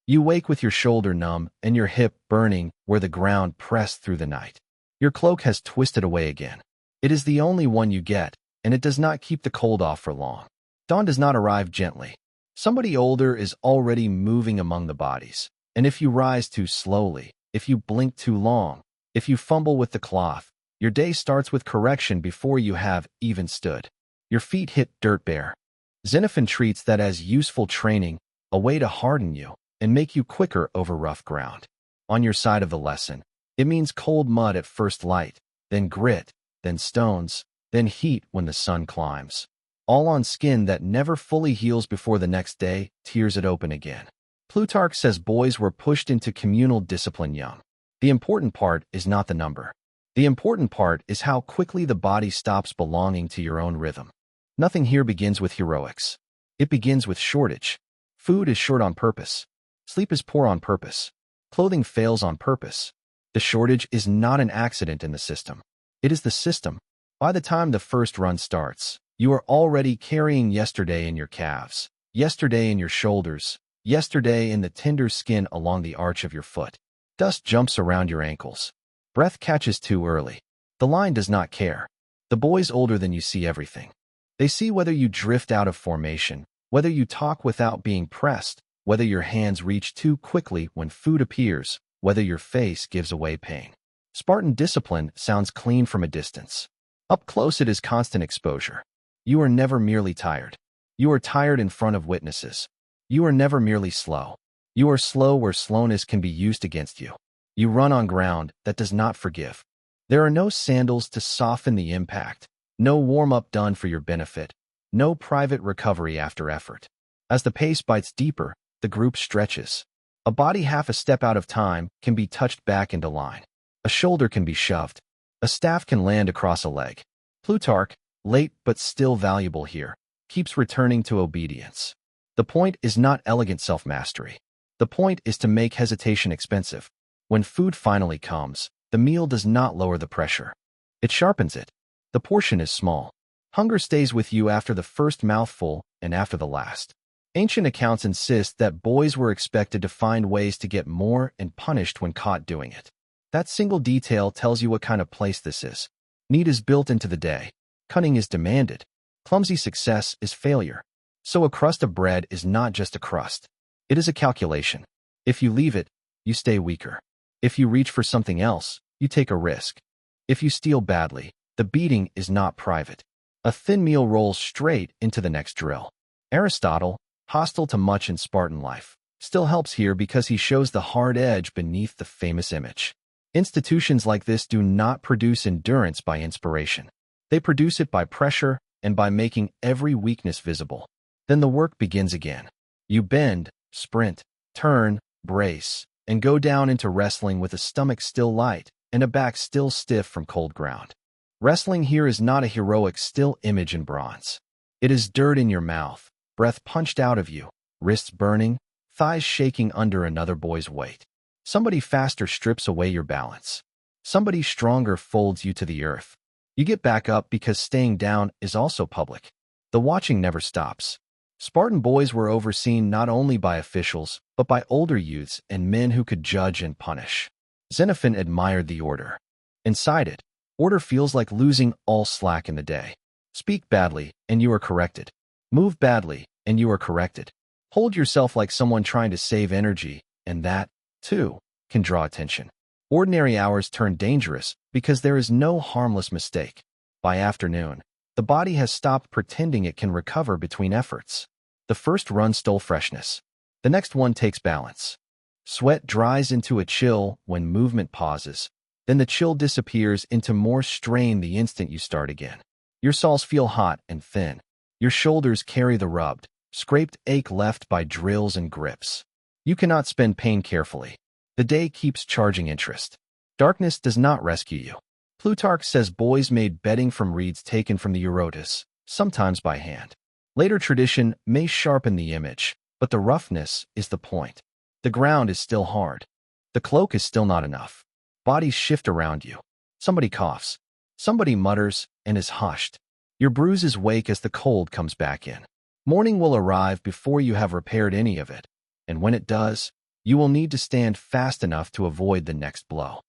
You wake with your shoulder numb and your hip burning where the ground pressed through the night. Your cloak has twisted away again. It is the only one you get, and it does not keep the cold off for long. Dawn does not arrive gently. Somebody older is already moving among the bodies. And if you rise too slowly, if you blink too long, if you fumble with the cloth, your day starts with correction before you have even stood. Your feet hit dirt bare. Xenophon treats that as useful training, a way to harden you and make you quicker over rough ground. On your side of the lesson, it means cold mud at first light, then grit, then stones, then heat when the sun climbs. All on skin that never fully heals before the next day tears it open again. Plutarch says boys were pushed into communal discipline young. The important part is not the number. The important part is how quickly the body stops belonging to your own rhythm. Nothing here begins with heroics. It begins with shortage. Food is short on purpose. Sleep is poor on purpose. Clothing fails on purpose. The shortage is not an accident in the system. It is the system. By the time the first run starts, you are already carrying yesterday in your calves, yesterday in your shoulders, yesterday in the tender skin along the arch of your foot. Dust jumps around your ankles. Breath catches too early. The line does not care. The boys older than you see everything. They see whether you drift out of formation, whether you talk without being pressed, whether your hands reach too quickly when food appears, whether your face gives away pain. Spartan discipline sounds clean from a distance. Up close it is constant exposure. You are never merely tired. You are tired in front of witnesses. You are never merely slow. You are slow where slowness can be used against you. You run on ground that does not forgive. There are no sandals to soften the impact, no warm-up done for your benefit, no private recovery after effort. As the pace bites deeper, the group stretches. A body half a step out of time can be touched back into line. A shoulder can be shoved. A staff can land across a leg. Plutarch, late but still valuable here, keeps returning to obedience. The point is not elegant self-mastery. The point is to make hesitation expensive. When food finally comes, the meal does not lower the pressure. It sharpens it. The portion is small. Hunger stays with you after the first mouthful and after the last. Ancient accounts insist that boys were expected to find ways to get more and punished when caught doing it. That single detail tells you what kind of place this is. Need is built into the day. Cunning is demanded. Clumsy success is failure. So a crust of bread is not just a crust. It is a calculation. If you leave it, you stay weaker. If you reach for something else, you take a risk. If you steal badly, the beating is not private. A thin meal rolls straight into the next drill. Aristotle, hostile to much in Spartan life, still helps here because he shows the hard edge beneath the famous image. Institutions like this do not produce endurance by inspiration. They produce it by pressure and by making every weakness visible. Then the work begins again. You bend, sprint, turn, brace, and go down into wrestling with a stomach still light and a back still stiff from cold ground. Wrestling here is not a heroic still image in bronze. It is dirt in your mouth, breath punched out of you, wrists burning, thighs shaking under another boy's weight. Somebody faster strips away your balance. Somebody stronger folds you to the earth. You get back up because staying down is also public. The watching never stops. Spartan boys were overseen not only by officials, but by older youths and men who could judge and punish. Xenophon admired the order. Inside it, order feels like losing all slack in the day. Speak badly, and you are corrected. Move badly, and you are corrected. Hold yourself like someone trying to save energy, and that, too, can draw attention. Ordinary hours turn dangerous because there is no harmless mistake. By afternoon, the body has stopped pretending it can recover between efforts. The first run stole freshness. The next one takes balance. Sweat dries into a chill when movement pauses. Then the chill disappears into more strain the instant you start again. Your soles feel hot and thin. Your shoulders carry the rubbed, scraped ache left by drills and grips. You cannot spend pain carefully. The day keeps charging interest. Darkness does not rescue you. Plutarch says boys made bedding from reeds taken from the Eurotas, sometimes by hand. Later tradition may sharpen the image, but the roughness is the point. The ground is still hard. The cloak is still not enough. Bodies shift around you. Somebody coughs. Somebody mutters and is hushed. Your bruises wake as the cold comes back in. Morning will arrive before you have repaired any of it, and when it does, You will need to stand fast enough to avoid the next blow.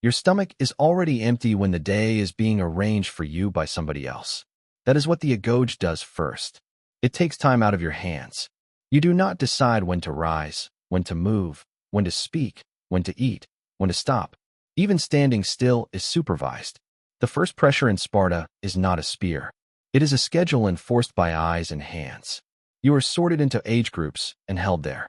Your stomach is already empty when the day is being arranged for you by somebody else. That is what the Agoge does first. It takes time out of your hands. You do not decide when to rise, when to move, when to speak, when to eat, when to stop. Even standing still is supervised. The first pressure in Sparta is not a spear. It is a schedule enforced by eyes and hands. You are sorted into age groups and held there.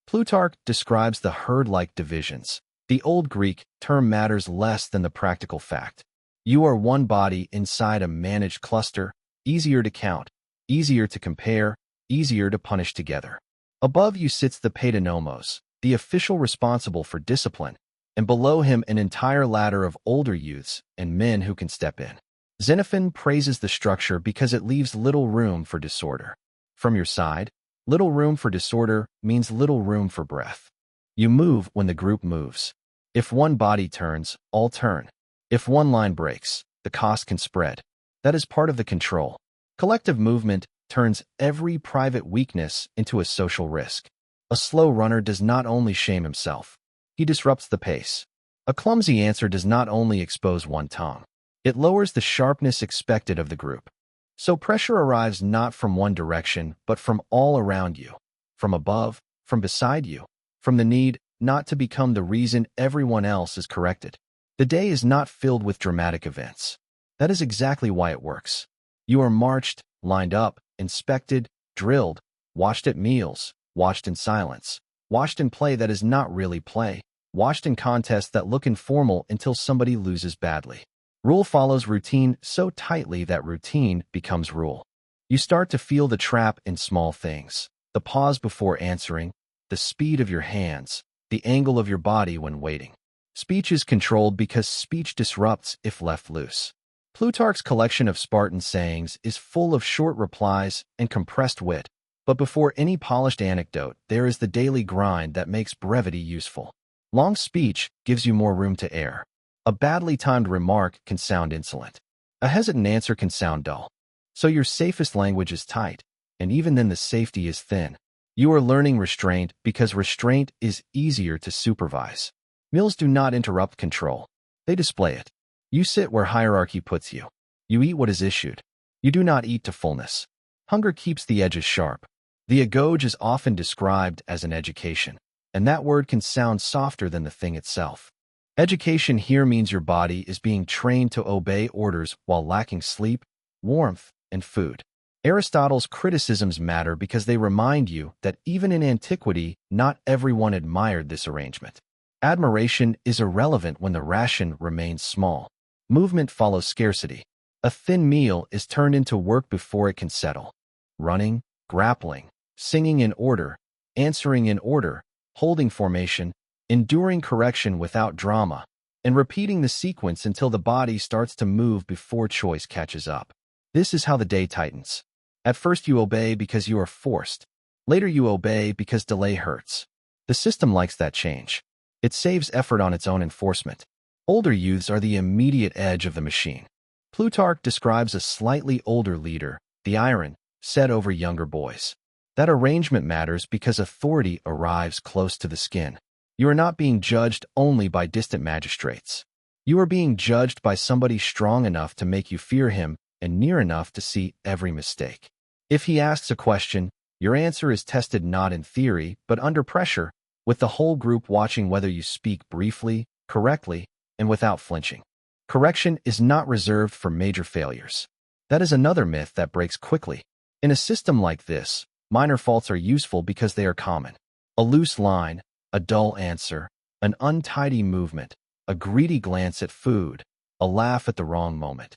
Plutarch describes the herd-like divisions. The Old Greek term matters less than the practical fact. You are one body inside a managed cluster, easier to count, easier to compare, easier to punish together. Above you sits the paedonomos, the official responsible for discipline, and below him an entire ladder of older youths and men who can step in. Xenophon praises the structure because it leaves little room for disorder. From your side, little room for disorder means little room for breath. You move when the group moves. If one body turns, all turn. If one line breaks, the cost can spread. That is part of the control. Collective movement turns every private weakness into a social risk. A slow runner does not only shame himself, he disrupts the pace. A clumsy answer does not only expose one tongue, it lowers the sharpness expected of the group. So pressure arrives not from one direction, but from all around you, from above, from beside you, from the need not to become the reason everyone else is corrected. The day is not filled with dramatic events. That is exactly why it works. You are marched, lined up, inspected, drilled, watched at meals, watched in silence, watched in play that is not really play, watched in contests that look informal until somebody loses badly. Rule follows routine so tightly that routine becomes rule. You start to feel the trap in small things, the pause before answering, the speed of your hands, the angle of your body when waiting. Speech is controlled because speech disrupts if left loose. Plutarch's collection of Spartan sayings is full of short replies and compressed wit, but before any polished anecdote, there is the daily grind that makes brevity useful. Long speech gives you more room to err. A badly timed remark can sound insolent. A hesitant answer can sound dull. So your safest language is tight, and even then the safety is thin. You are learning restraint because restraint is easier to supervise. Meals do not interrupt control. They display it. You sit where hierarchy puts you. You eat what is issued. You do not eat to fullness. Hunger keeps the edges sharp. The Agoge is often described as an education, and that word can sound softer than the thing itself. Education here means your body is being trained to obey orders while lacking sleep, warmth, and food. Aristotle's criticisms matter because they remind you that even in antiquity, not everyone admired this arrangement. Admiration is irrelevant when the ration remains small. Movement follows scarcity. A thin meal is turned into work before it can settle. Running, grappling, singing in order, answering in order, holding formation, enduring correction without drama, and repeating the sequence until the body starts to move before choice catches up. This is how the day tightens. At first you obey because you are forced. Later you obey because delay hurts. The system likes that change. It saves effort on its own enforcement. Older youths are the immediate edge of the machine. Plutarch describes a slightly older leader, the iron, set over younger boys. That arrangement matters because authority arrives close to the skin. You are not being judged only by distant magistrates. You are being judged by somebody strong enough to make you fear him and near enough to see every mistake. If he asks a question, your answer is tested not in theory, but under pressure, with the whole group watching whether you speak briefly, correctly, and without flinching. Correction is not reserved for major failures. That is another myth that breaks quickly. In a system like this, minor faults are useful because they are common. A loose line, a dull answer, an untidy movement, a greedy glance at food, a laugh at the wrong moment.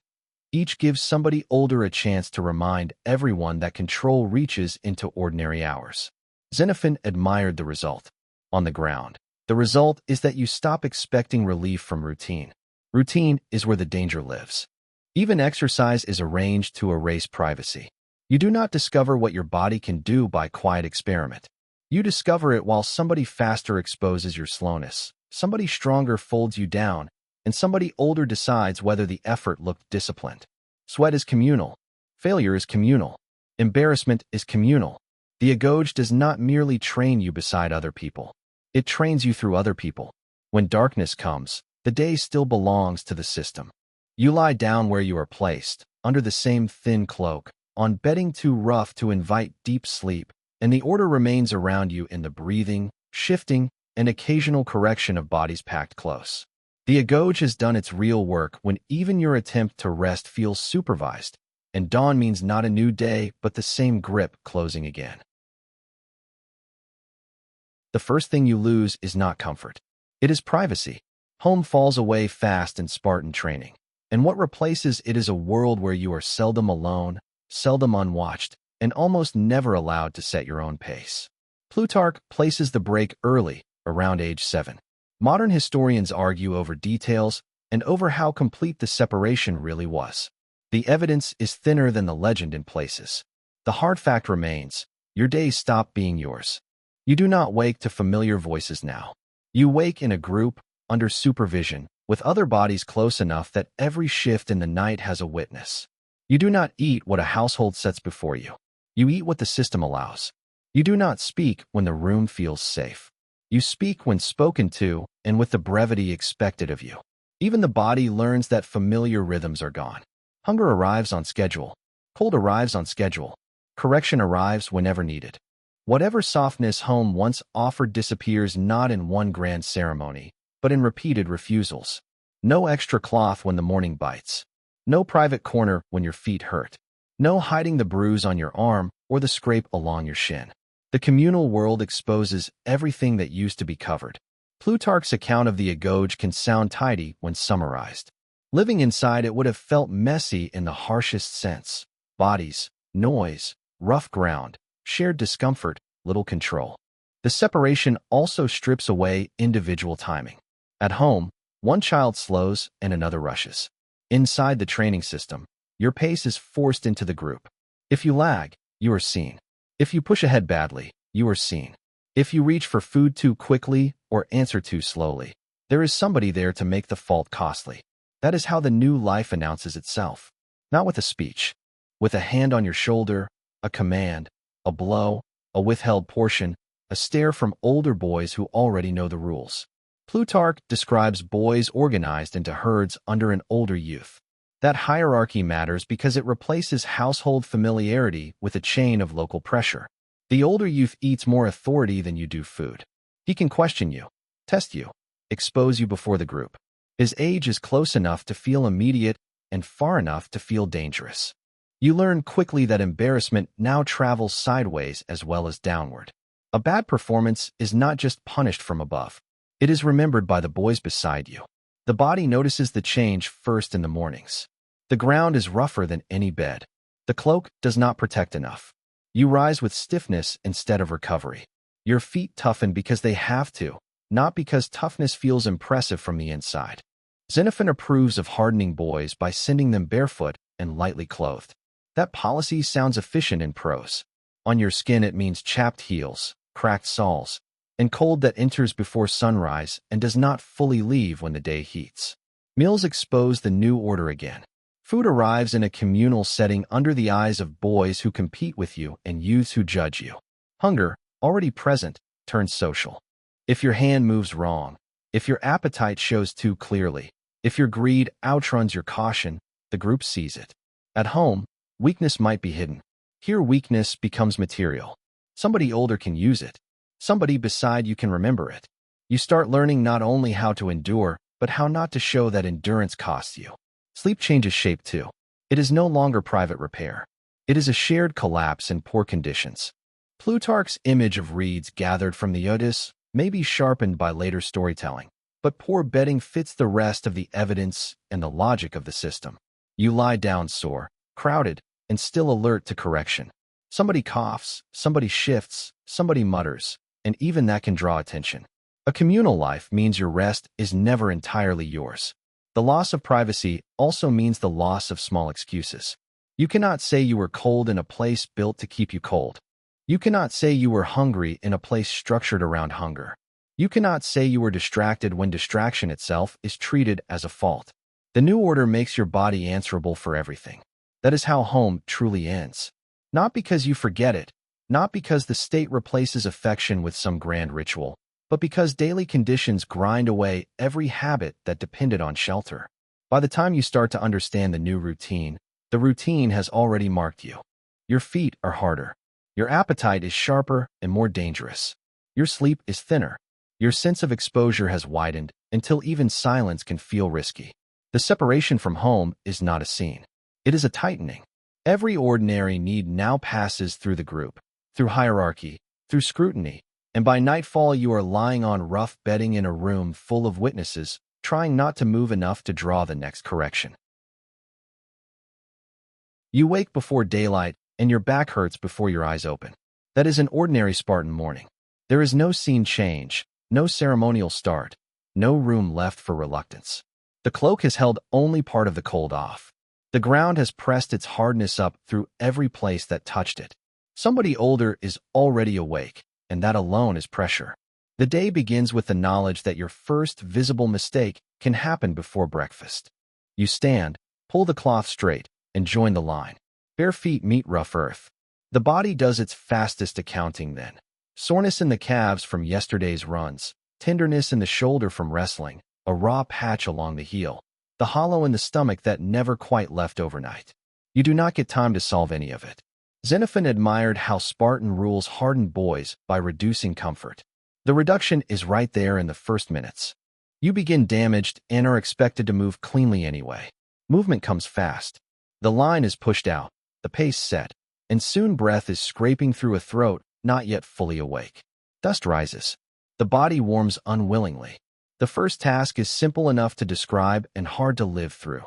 Each gives somebody older a chance to remind everyone that control reaches into ordinary hours. Xenophon admired the result. On the ground, the result is that you stop expecting relief from routine. Routine is where the danger lives. Even exercise is arranged to erase privacy. You do not discover what your body can do by quiet experiment. You discover it while somebody faster exposes your slowness, somebody stronger folds you down, and somebody older decides whether the effort looked disciplined. Sweat is communal. Failure is communal. Embarrassment is communal. The Agoge does not merely train you beside other people. It trains you through other people. When darkness comes, the day still belongs to the system. You lie down where you are placed, under the same thin cloak, on bedding too rough to invite deep sleep, and the order remains around you in the breathing, shifting, and occasional correction of bodies packed close. The Agoge has done its real work when even your attempt to rest feels supervised, and dawn means not a new day, but the same grip closing again. The first thing you lose is not comfort. It is privacy. Home falls away fast in Spartan training, and what replaces it is a world where you are seldom alone, seldom unwatched, and almost never allowed to set your own pace. Plutarch places the break early, around age 7. Modern historians argue over details and over how complete the separation really was. The evidence is thinner than the legend in places. The hard fact remains, your days stop being yours. You do not wake to familiar voices now. You wake in a group, under supervision, with other bodies close enough that every shift in the night has a witness. You do not eat what a household sets before you. You eat what the system allows. You do not speak when the room feels safe. You speak when spoken to and with the brevity expected of you. Even the body learns that familiar rhythms are gone. Hunger arrives on schedule. Cold arrives on schedule. Correction arrives whenever needed. Whatever softness home once offered disappears not in one grand ceremony, but in repeated refusals. No extra cloth when the morning bites. No private corner when your feet hurt. No hiding the bruise on your arm or the scrape along your shin. The communal world exposes everything that used to be covered. Plutarch's account of the Agoge can sound tidy when summarized. Living inside it would have felt messy in the harshest sense. Bodies, noise, rough ground, shared discomfort, little control. The separation also strips away individual timing. At home, one child slows and another rushes. Inside the training system, your pace is forced into the group. If you lag, you are seen. If you push ahead badly, you are seen. If you reach for food too quickly or answer too slowly, there is somebody there to make the fault costly. That is how the new life announces itself. Not with a speech. With a hand on your shoulder, a command, a blow, a withheld portion, a stare from older boys who already know the rules. Plutarch describes boys organized into herds under an older youth. That hierarchy matters because it replaces household familiarity with a chain of local pressure. The older youth eats more authority than you do food. He can question you, test you, expose you before the group. His age is close enough to feel immediate and far enough to feel dangerous. You learn quickly that embarrassment now travels sideways as well as downward. A bad performance is not just punished from above. It is remembered by the boys beside you. The body notices the change first in the mornings. The ground is rougher than any bed. The cloak does not protect enough. You rise with stiffness instead of recovery. Your feet toughen because they have to, not because toughness feels impressive from the inside. Xenophon approves of hardening boys by sending them barefoot and lightly clothed. That policy sounds efficient in prose. On your skin it means chapped heels, cracked soles, and cold that enters before sunrise and does not fully leave when the day heats. Meals expose the new order again. Food arrives in a communal setting under the eyes of boys who compete with you and youths who judge you. Hunger, already present, turns social. If your hand moves wrong, if your appetite shows too clearly, if your greed outruns your caution, the group sees it. At home, weakness might be hidden. Here weakness becomes material. Somebody older can use it. Somebody beside you can remember it. You start learning not only how to endure, but how not to show that endurance costs you. Sleep changes shape too. It is no longer private repair. It is a shared collapse in poor conditions. Plutarch's image of reeds gathered from the Otis may be sharpened by later storytelling, but poor bedding fits the rest of the evidence and the logic of the system. You lie down sore, crowded, and still alert to correction. Somebody coughs, somebody shifts, somebody mutters, and even that can draw attention. A communal life means your rest is never entirely yours. The loss of privacy also means the loss of small excuses. You cannot say you were cold in a place built to keep you cold. You cannot say you were hungry in a place structured around hunger. You cannot say you were distracted when distraction itself is treated as a fault. The new order makes your body answerable for everything. That is how home truly ends. Not because you forget it, not because the state replaces affection with some grand ritual, but because daily conditions grind away every habit that depended on shelter. By the time you start to understand the routine has already marked you. Your feet are harder. Your appetite is sharper and more dangerous. Your sleep is thinner. Your sense of exposure has widened until even silence can feel risky. The separation from home is not a scene. It is a tightening. Every ordinary need now passes through the group, through hierarchy, through scrutiny, and by nightfall you are lying on rough bedding in a room full of witnesses, trying not to move enough to draw the next correction. You wake before daylight, and your back hurts before your eyes open. That is an ordinary Spartan morning. There is no scene change, no ceremonial start, no room left for reluctance. The cloak has held only part of the cold off. The ground has pressed its hardness up through every place that touched it. Somebody older is already awake, and that alone is pressure. The day begins with the knowledge that your first visible mistake can happen before breakfast. You stand, pull the cloth straight, and join the line. Bare feet meet rough earth. The body does its fastest accounting then. Soreness in the calves from yesterday's runs, tenderness in the shoulder from wrestling, a raw patch along the heel, the hollow in the stomach that never quite left overnight. You do not get time to solve any of it. Xenophon admired how Spartan rules hardened boys by reducing comfort. The reduction is right there in the first minutes. You begin damaged and are expected to move cleanly anyway. Movement comes fast. The line is pushed out, the pace set, and soon breath is scraping through a throat not yet fully awake. Dust rises. The body warms unwillingly. The first task is simple enough to describe and hard to live through.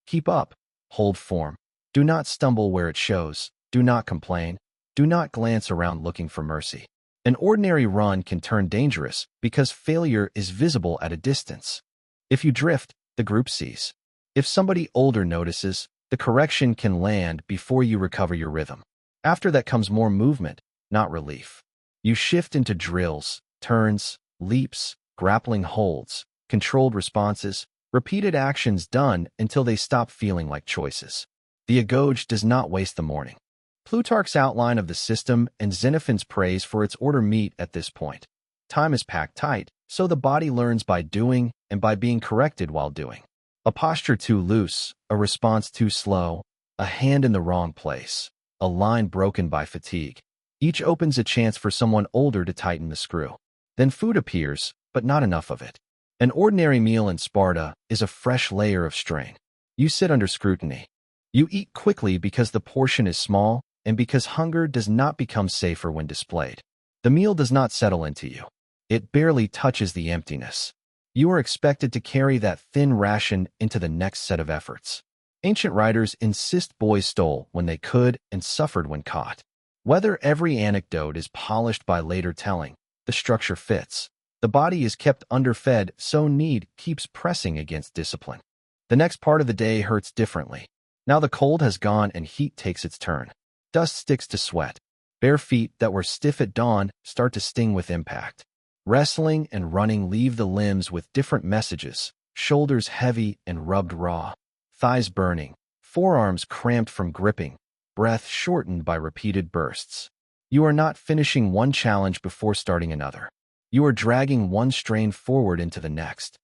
Keep up. Hold form. Do not stumble where it shows. Do not complain. Do not glance around looking for mercy. An ordinary run can turn dangerous because failure is visible at a distance. If you drift, the group sees. If somebody older notices, the correction can land before you recover your rhythm. After that comes more movement, not relief. You shift into drills, turns, leaps, grappling holds, controlled responses, repeated actions done until they stop feeling like choices. The Agoge does not waste the morning. Plutarch's outline of the system and Xenophon's praise for its order meet at this point. Time is packed tight, so the body learns by doing and by being corrected while doing. A posture too loose, a response too slow, a hand in the wrong place, a line broken by fatigue. Each opens a chance for someone older to tighten the screw. Then food appears, but not enough of it. An ordinary meal in Sparta is a fresh layer of strain. You sit under scrutiny. You eat quickly because the portion is small, and because hunger does not become safer when displayed. The meal does not settle into you. It barely touches the emptiness. You are expected to carry that thin ration into the next set of efforts. Ancient writers insist boys stole when they could and suffered when caught. Whether every anecdote is polished by later telling, the structure fits. The body is kept underfed, so need keeps pressing against discipline. The next part of the day hurts differently. Now the cold has gone and heat takes its turn. Dust sticks to sweat. Bare feet that were stiff at dawn start to sting with impact. Wrestling and running leave the limbs with different messages, shoulders heavy and rubbed raw, thighs burning, forearms cramped from gripping, breath shortened by repeated bursts. You are not finishing one challenge before starting another. You are dragging one strain forward into the next.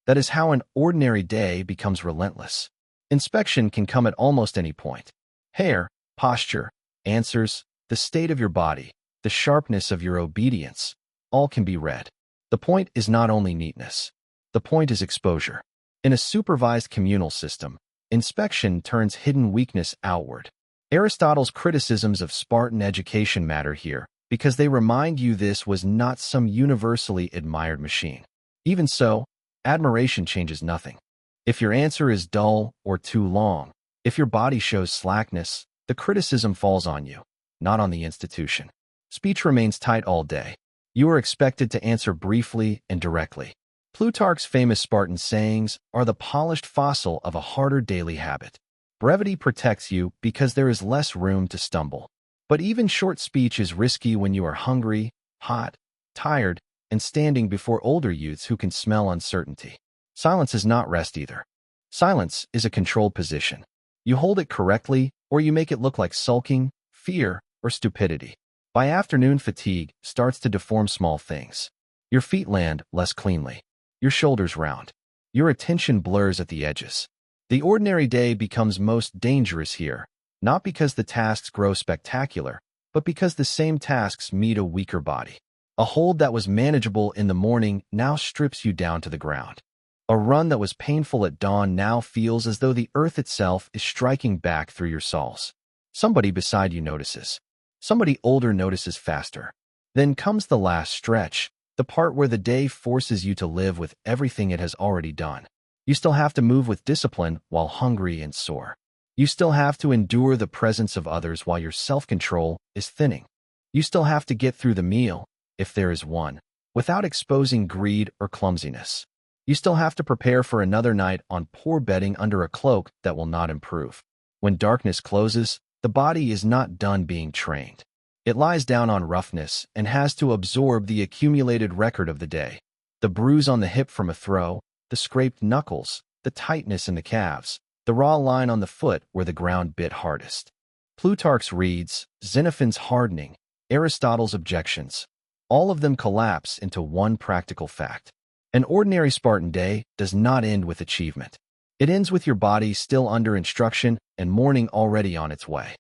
That is how an ordinary day becomes relentless. Inspection can come at almost any point. Hair, posture, answers, the state of your body, the sharpness of your obedience, all can be read. The point is not only neatness. The point is exposure. In a supervised communal system, inspection turns hidden weakness outward. Aristotle's criticisms of Spartan education matter here because they remind you this was not some universally admired machine. Even so, admiration changes nothing. If your answer is dull or too long, if your body shows slackness, the criticism falls on you, not on the institution. Speech remains tight all day. You are expected to answer briefly and directly. Plutarch's famous Spartan sayings are the polished fossil of a harder daily habit. Brevity protects you because there is less room to stumble. But even short speech is risky when you are hungry, hot, tired, and standing before older youths who can smell uncertainty. Silence is not rest either. Silence is a controlled position. You hold it correctly, or you make it look like sulking, fear, or stupidity. By afternoon, fatigue starts to deform small things. Your feet land less cleanly. Your shoulders round. Your attention blurs at the edges. The ordinary day becomes most dangerous here, not because the tasks grow spectacular, but because the same tasks meet a weaker body. A hold that was manageable in the morning now strips you down to the ground. A run that was painful at dawn now feels as though the earth itself is striking back through your soles. Somebody beside you notices. Somebody older notices faster. Then comes the last stretch, the part where the day forces you to live with everything it has already done. You still have to move with discipline while hungry and sore. You still have to endure the presence of others while your self-control is thinning. You still have to get through the meal, if there is one, without exposing greed or clumsiness. You still have to prepare for another night on poor bedding under a cloak that will not improve. When darkness closes, the body is not done being trained. It lies down on roughness and has to absorb the accumulated record of the day. The bruise on the hip from a throw, the scraped knuckles, the tightness in the calves, the raw line on the foot where the ground bit hardest. Plutarch's reeds, Xenophon's hardening, Aristotle's objections, all of them collapse into one practical fact. An ordinary Spartan day does not end with achievement. It ends with your body still under instruction and morning already on its way.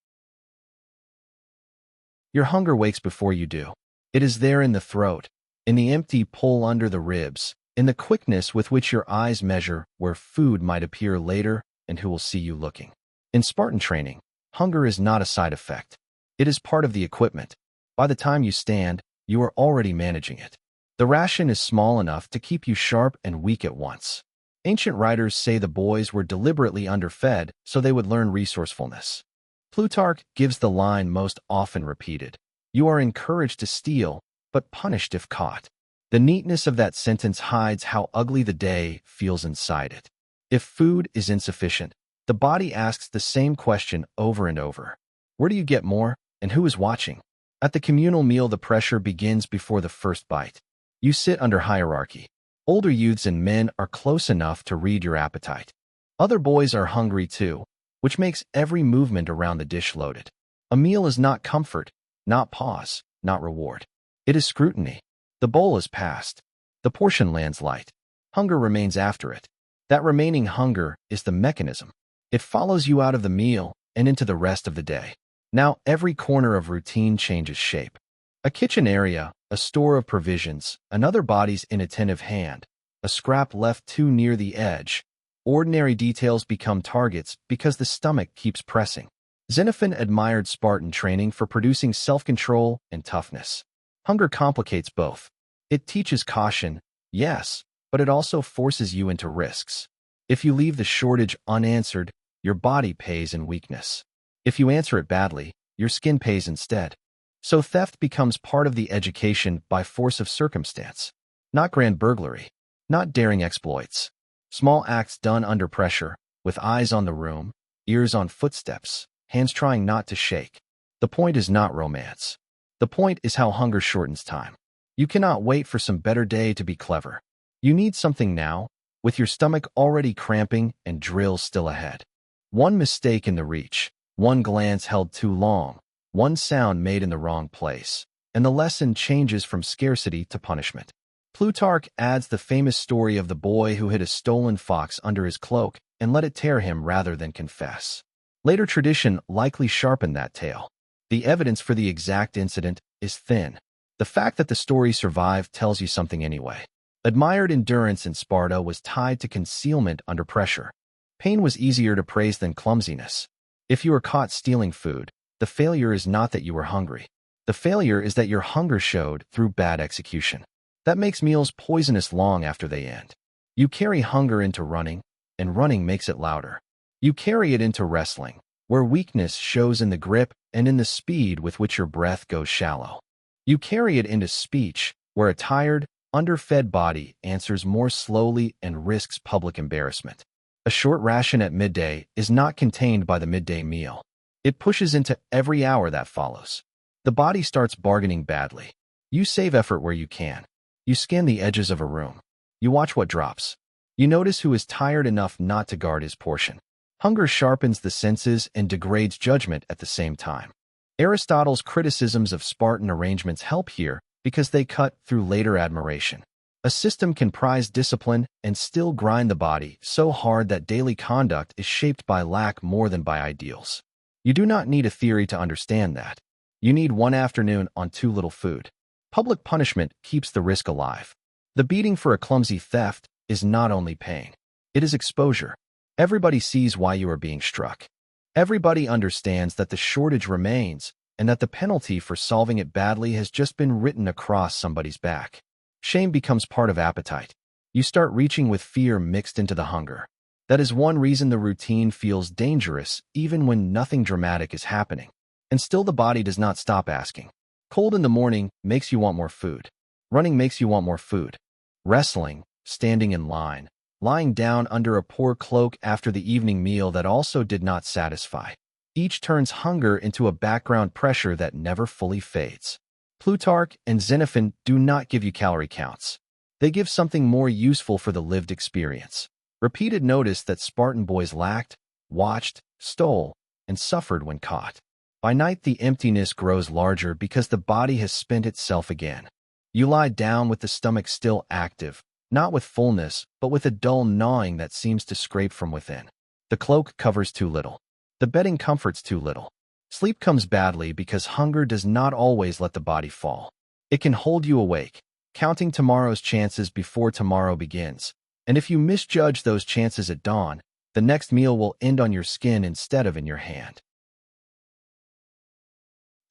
Your hunger wakes before you do. It is there in the throat, in the empty pull under the ribs, in the quickness with which your eyes measure where food might appear later and who will see you looking. In Spartan training, hunger is not a side effect. It is part of the equipment. By the time you stand, you are already managing it. The ration is small enough to keep you sharp and weak at once. Ancient writers say the boys were deliberately underfed so they would learn resourcefulness. Plutarch gives the line most often repeated. You are encouraged to steal, but punished if caught. The neatness of that sentence hides how ugly the day feels inside it. If food is insufficient, the body asks the same question over and over. Where do you get more, and who is watching? At the communal meal, the pressure begins before the first bite. You sit under hierarchy. Older youths and men are close enough to read your appetite. Other boys are hungry too, which makes every movement around the dish loaded. A meal is not comfort, not pause, not reward. It is scrutiny. The bowl is passed. The portion lands light. Hunger remains after it. That remaining hunger is the mechanism. It follows you out of the meal and into the rest of the day. Now every corner of routine changes shape. A kitchen area, a store of provisions, another body's inattentive hand, a scrap left too near the edge. Ordinary details become targets because the stomach keeps pressing. Xenophon admired Spartan training for producing self-control and toughness. Hunger complicates both. It teaches caution, yes, but it also forces you into risks. If you leave the shortage unanswered, your body pays in weakness. If you answer it badly, your skin pays instead. So theft becomes part of the education by force of circumstance. Not grand burglary, not daring exploits. Small acts done under pressure, with eyes on the room, ears on footsteps, hands trying not to shake. The point is not romance. The point is how hunger shortens time. You cannot wait for some better day to be clever. You need something now, with your stomach already cramping and drills still ahead. One mistake in the reach, one glance held too long, one sound made in the wrong place, and the lesson changes from scarcity to punishment. Plutarch adds the famous story of the boy who hid a stolen fox under his cloak and let it tear him rather than confess. Later tradition likely sharpened that tale. The evidence for the exact incident is thin. The fact that the story survived tells you something anyway. Admired endurance in Sparta was tied to concealment under pressure. Pain was easier to praise than clumsiness. If you were caught stealing food, the failure is not that you were hungry. The failure is that your hunger showed through bad execution. That makes meals poisonous long after they end. You carry hunger into running, and running makes it louder. You carry it into wrestling, where weakness shows in the grip and in the speed with which your breath goes shallow. You carry it into speech, where a tired, underfed body answers more slowly and risks public embarrassment. A short ration at midday is not contained by the midday meal. It pushes into every hour that follows. The body starts bargaining badly. You save effort where you can. You scan the edges of a room. You watch what drops. You notice who is tired enough not to guard his portion. Hunger sharpens the senses and degrades judgment at the same time. Aristotle's criticisms of Spartan arrangements help here because they cut through later admiration. A system can prize discipline and still grind the body so hard that daily conduct is shaped by lack more than by ideals. You do not need a theory to understand that. You need one afternoon on too little food. Public punishment keeps the risk alive. The beating for a clumsy theft is not only pain. It is exposure. Everybody sees why you are being struck. Everybody understands that the shortage remains and that the penalty for solving it badly has just been written across somebody's back. Shame becomes part of appetite. You start reaching with fear mixed into the hunger. That is one reason the routine feels dangerous even when nothing dramatic is happening. And still the body does not stop asking. Cold in the morning makes you want more food. Running makes you want more food. Wrestling, standing in line, lying down under a poor cloak after the evening meal that also did not satisfy. Each turns hunger into a background pressure that never fully fades. Plutarch and Xenophon do not give you calorie counts. They give something more useful for the lived experience. Repeated notice that Spartan boys lacked, watched, stole, and suffered when caught. By night, the emptiness grows larger because the body has spent itself again. You lie down with the stomach still active, not with fullness, but with a dull gnawing that seems to scrape from within. The cloak covers too little. The bedding comforts too little. Sleep comes badly because hunger does not always let the body fall. It can hold you awake, counting tomorrow's chances before tomorrow begins. And if you misjudge those chances at dawn, the next meal will end on your skin instead of in your hand.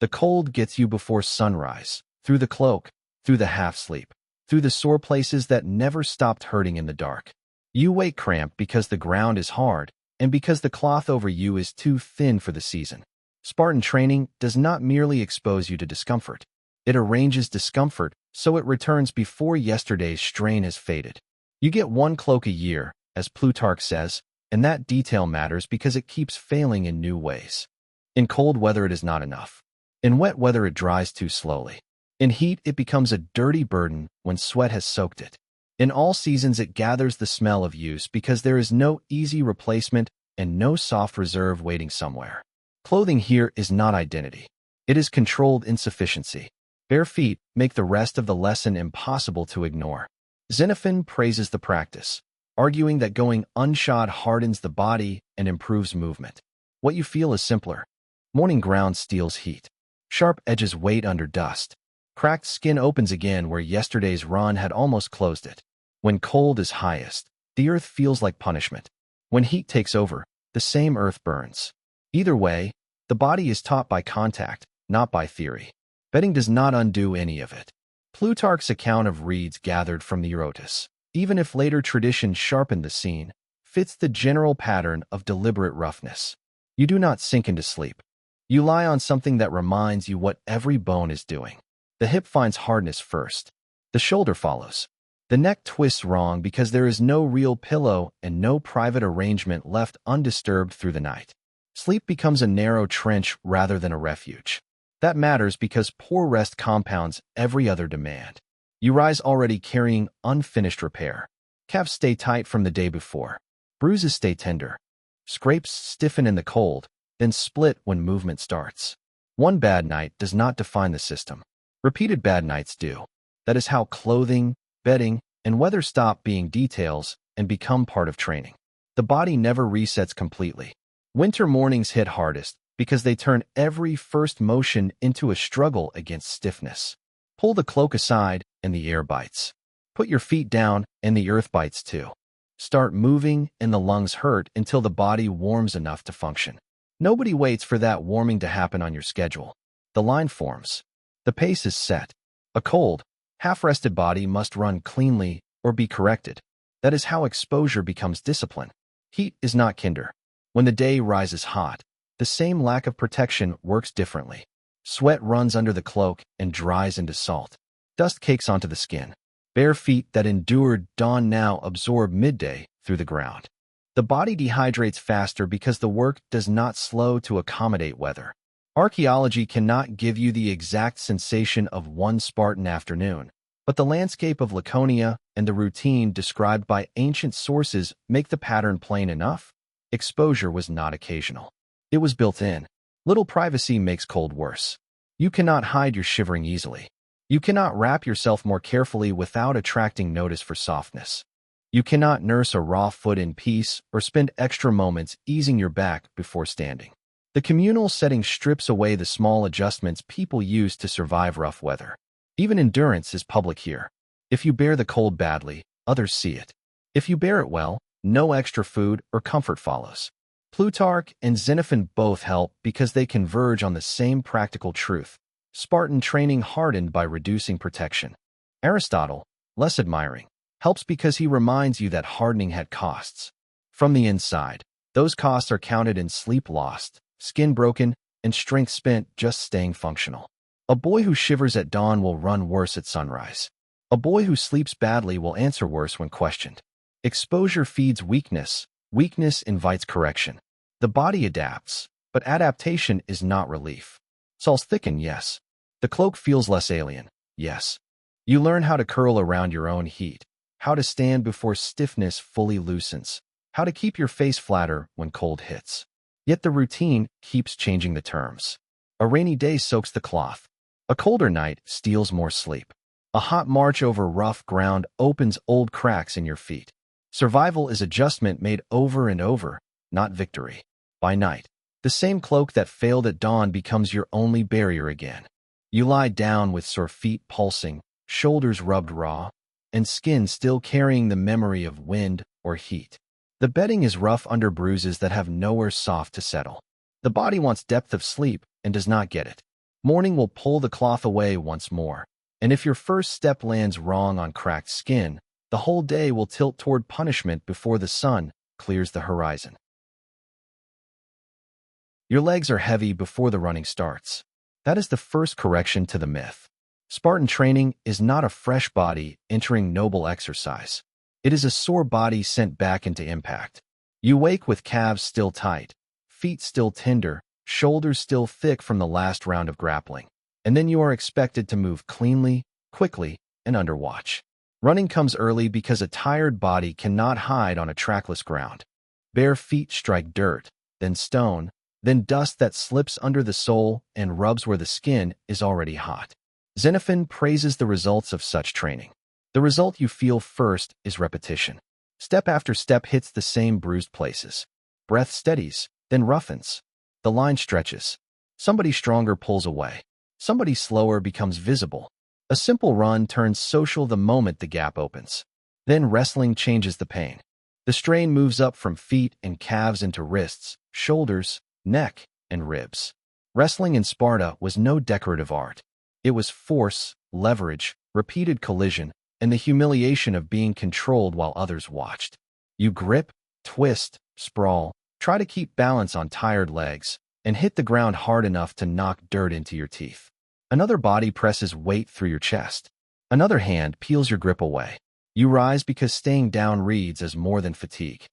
The cold gets you before sunrise, through the cloak, through the half-sleep, through the sore places that never stopped hurting in the dark. You wake cramped because the ground is hard and because the cloth over you is too thin for the season. Spartan training does not merely expose you to discomfort. It arranges discomfort so it returns before yesterday's strain has faded. You get one cloak a year, as Plutarch says, and that detail matters because it keeps failing in new ways. In cold weather, it is not enough. In wet weather, it dries too slowly. In heat, it becomes a dirty burden when sweat has soaked it. In all seasons, it gathers the smell of use because there is no easy replacement and no soft reserve waiting somewhere. Clothing here is not identity. It is controlled insufficiency. Bare feet make the rest of the lesson impossible to ignore. Xenophon praises the practice, arguing that going unshod hardens the body and improves movement. What you feel is simpler. Morning ground steals heat. Sharp edges wait under dust. Cracked skin opens again where yesterday's run had almost closed it. When cold is highest, the earth feels like punishment. When heat takes over, the same earth burns. Either way, the body is taught by contact, not by theory. Bedding does not undo any of it. Plutarch's account of reeds gathered from the Eurotas, even if later tradition sharpened the scene, fits the general pattern of deliberate roughness. You do not sink into sleep. You lie on something that reminds you what every bone is doing. The hip finds hardness first. The shoulder follows. The neck twists wrong because there is no real pillow and no private arrangement left undisturbed through the night. Sleep becomes a narrow trench rather than a refuge. That matters because poor rest compounds every other demand. You rise already carrying unfinished repair. Calves stay tight from the day before. Bruises stay tender. Scrapes stiffen in the cold, then split when movement starts. One bad night does not define the system. Repeated bad nights do. That is how clothing, bedding, and weather stop being details and become part of training. The body never resets completely. Winter mornings hit hardest because they turn every first motion into a struggle against stiffness. Pull the cloak aside and the air bites. Put your feet down and the earth bites too. Start moving and the lungs hurt until the body warms enough to function. Nobody waits for that warming to happen on your schedule. The line forms. The pace is set. A cold, half-rested body must run cleanly or be corrected. That is how exposure becomes discipline. Heat is not kinder. When the day rises hot, the same lack of protection works differently. Sweat runs under the cloak and dries into salt. Dust cakes onto the skin. Bare feet that endured dawn now absorb midday through the ground. The body dehydrates faster because the work does not slow to accommodate weather. Archaeology cannot give you the exact sensation of one Spartan afternoon, but the landscape of Laconia and the routine described by ancient sources make the pattern plain enough. Exposure was not occasional. It was built in. Little privacy makes cold worse. You cannot hide your shivering easily. You cannot wrap yourself more carefully without attracting notice for softness. You cannot nurse a raw foot in peace or spend extra moments easing your back before standing. The communal setting strips away the small adjustments people use to survive rough weather. Even endurance is public here. If you bear the cold badly, others see it. If you bear it well, no extra food or comfort follows. Plutarch and Xenophon both help because they converge on the same practical truth. Spartan training hardened by reducing protection. Aristotle, less admiring, helps because he reminds you that hardening had costs. From the inside, those costs are counted in sleep lost, skin broken, and strength spent just staying functional. A boy who shivers at dawn will run worse at sunrise. A boy who sleeps badly will answer worse when questioned. Exposure feeds weakness. Weakness invites correction. The body adapts, but adaptation is not relief. Soles thicken, yes. The cloak feels less alien, yes. You learn how to curl around your own heat, how to stand before stiffness fully loosens, how to keep your face flatter when cold hits. Yet the routine keeps changing the terms. A rainy day soaks the cloth. A colder night steals more sleep. A hot march over rough ground opens old cracks in your feet. Survival is adjustment made over and over, not victory. By night, the same cloak that failed at dawn becomes your only barrier again. You lie down with sore feet pulsing, shoulders rubbed raw, and skin still carrying the memory of wind or heat. The bedding is rough under bruises that have nowhere soft to settle. The body wants depth of sleep and does not get it. Morning will pull the cloth away once more, and if your first step lands wrong on cracked skin, the whole day will tilt toward punishment before the sun clears the horizon. Your legs are heavy before the running starts. That is the first correction to the myth. Spartan training is not a fresh body entering noble exercise. It is a sore body sent back into impact. You wake with calves still tight, feet still tender, shoulders still thick from the last round of grappling. And then you are expected to move cleanly, quickly, and under watch. Running comes early because a tired body cannot hide on a trackless ground. Bare feet strike dirt, then stone, then dust that slips under the sole and rubs where the skin is already hot. Xenophon praises the results of such training. The result you feel first is repetition. Step after step hits the same bruised places. Breath steadies, then roughens. The line stretches. Somebody stronger pulls away. Somebody slower becomes visible. A simple run turns social the moment the gap opens. Then wrestling changes the pain. The strain moves up from feet and calves into wrists, shoulders, neck, and ribs. Wrestling in Sparta was no decorative art. It was force, leverage, repeated collision, and the humiliation of being controlled while others watched. You grip, twist, sprawl, try to keep balance on tired legs, and hit the ground hard enough to knock dirt into your teeth. Another body presses weight through your chest. Another hand peels your grip away. You rise because staying down reads as more than fatigue.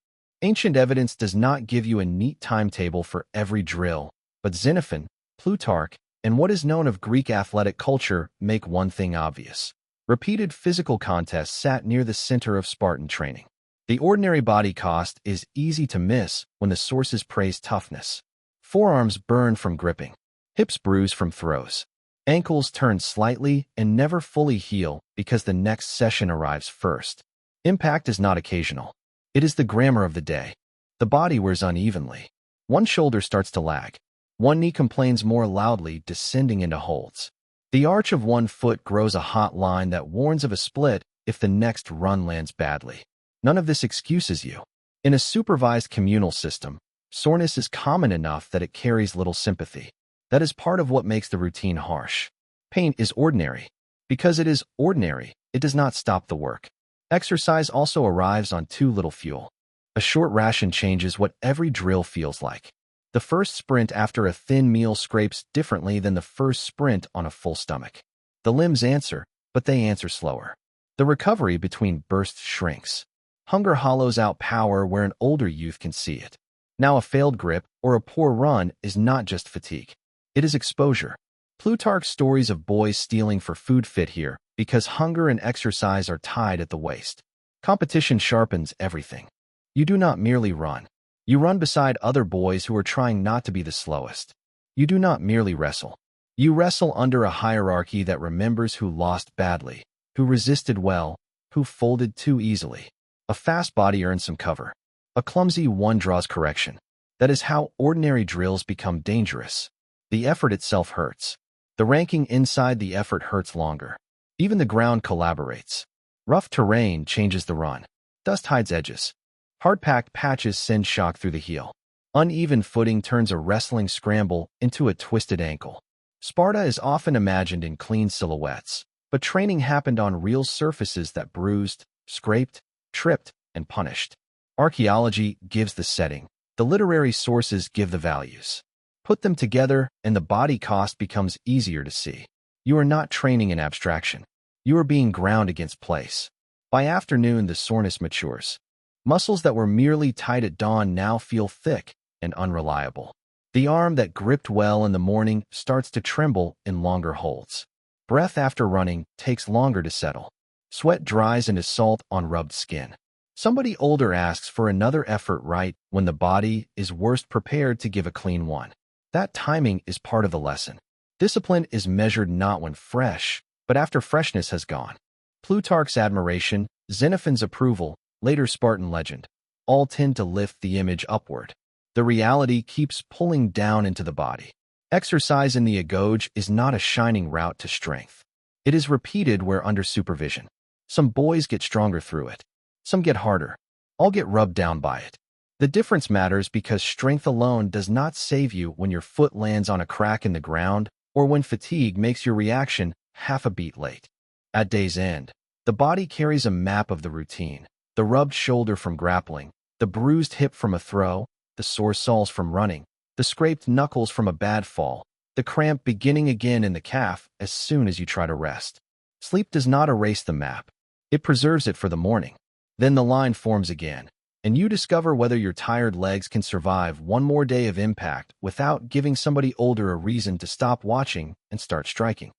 Ancient evidence does not give you a neat timetable for every drill, but Xenophon, Plutarch, and what is known of Greek athletic culture make one thing obvious. Repeated physical contests sat near the center of Spartan training. The ordinary body cost is easy to miss when the sources praise toughness. Forearms burn from gripping. Hips bruise from throws. Ankles turn slightly and never fully heal because the next session arrives first. Impact is not occasional. It is the grammar of the day. The body wears unevenly. One shoulder starts to lag. One knee complains more loudly, descending into holds. The arch of one foot grows a hot line that warns of a split if the next run lands badly. None of this excuses you. In a supervised communal system, soreness is common enough that it carries little sympathy. That is part of what makes the routine harsh. Pain is ordinary. Because it is ordinary, it does not stop the work. Exercise also arrives on too little fuel. A short ration changes what every drill feels like. The first sprint after a thin meal scrapes differently than the first sprint on a full stomach. The limbs answer, but they answer slower. The recovery between bursts shrinks. Hunger hollows out power where an older youth can see it. Now a failed grip or a poor run is not just fatigue. It is exposure. Plutarch's stories of boys stealing for food fit here because hunger and exercise are tied at the waist. Competition sharpens everything. You do not merely run. You run beside other boys who are trying not to be the slowest. You do not merely wrestle. You wrestle under a hierarchy that remembers who lost badly, who resisted well, who folded too easily. A fast body earns some cover. A clumsy one draws correction. That is how ordinary drills become dangerous. The effort itself hurts. The ranking inside the effort hurts longer. Even the ground collaborates. Rough terrain changes the run. Dust hides edges. Hard-packed patches send shock through the heel. Uneven footing turns a wrestling scramble into a twisted ankle. Sparta is often imagined in clean silhouettes, but training happened on real surfaces that bruised, scraped, tripped, and punished. Archaeology gives the setting. The literary sources give the values. Put them together, and the body cost becomes easier to see. You are not training in abstraction. You are being ground against place. By afternoon, the soreness matures. Muscles that were merely tight at dawn now feel thick and unreliable. The arm that gripped well in the morning starts to tremble in longer holds. Breath after running takes longer to settle. Sweat dries into salt on rubbed skin. Somebody older asks for another effort right when the body is worst prepared to give a clean one. That timing is part of the lesson. Discipline is measured not when fresh, but after freshness has gone. Plutarch's admiration, Xenophon's approval, later Spartan legend, all tend to lift the image upward. The reality keeps pulling down into the body. Exercise in the Agoge is not a shining route to strength. It is repeated where under supervision. Some boys get stronger through it. Some get harder. All get rubbed down by it. The difference matters because strength alone does not save you when your foot lands on a crack in the ground or when fatigue makes your reaction half a beat late. At day's end, the body carries a map of the routine. The rubbed shoulder from grappling, the bruised hip from a throw, the sore soles from running, the scraped knuckles from a bad fall, the cramp beginning again in the calf as soon as you try to rest. Sleep does not erase the map. It preserves it for the morning. Then the line forms again, and you discover whether your tired legs can survive one more day of impact without giving somebody older a reason to stop watching and start striking.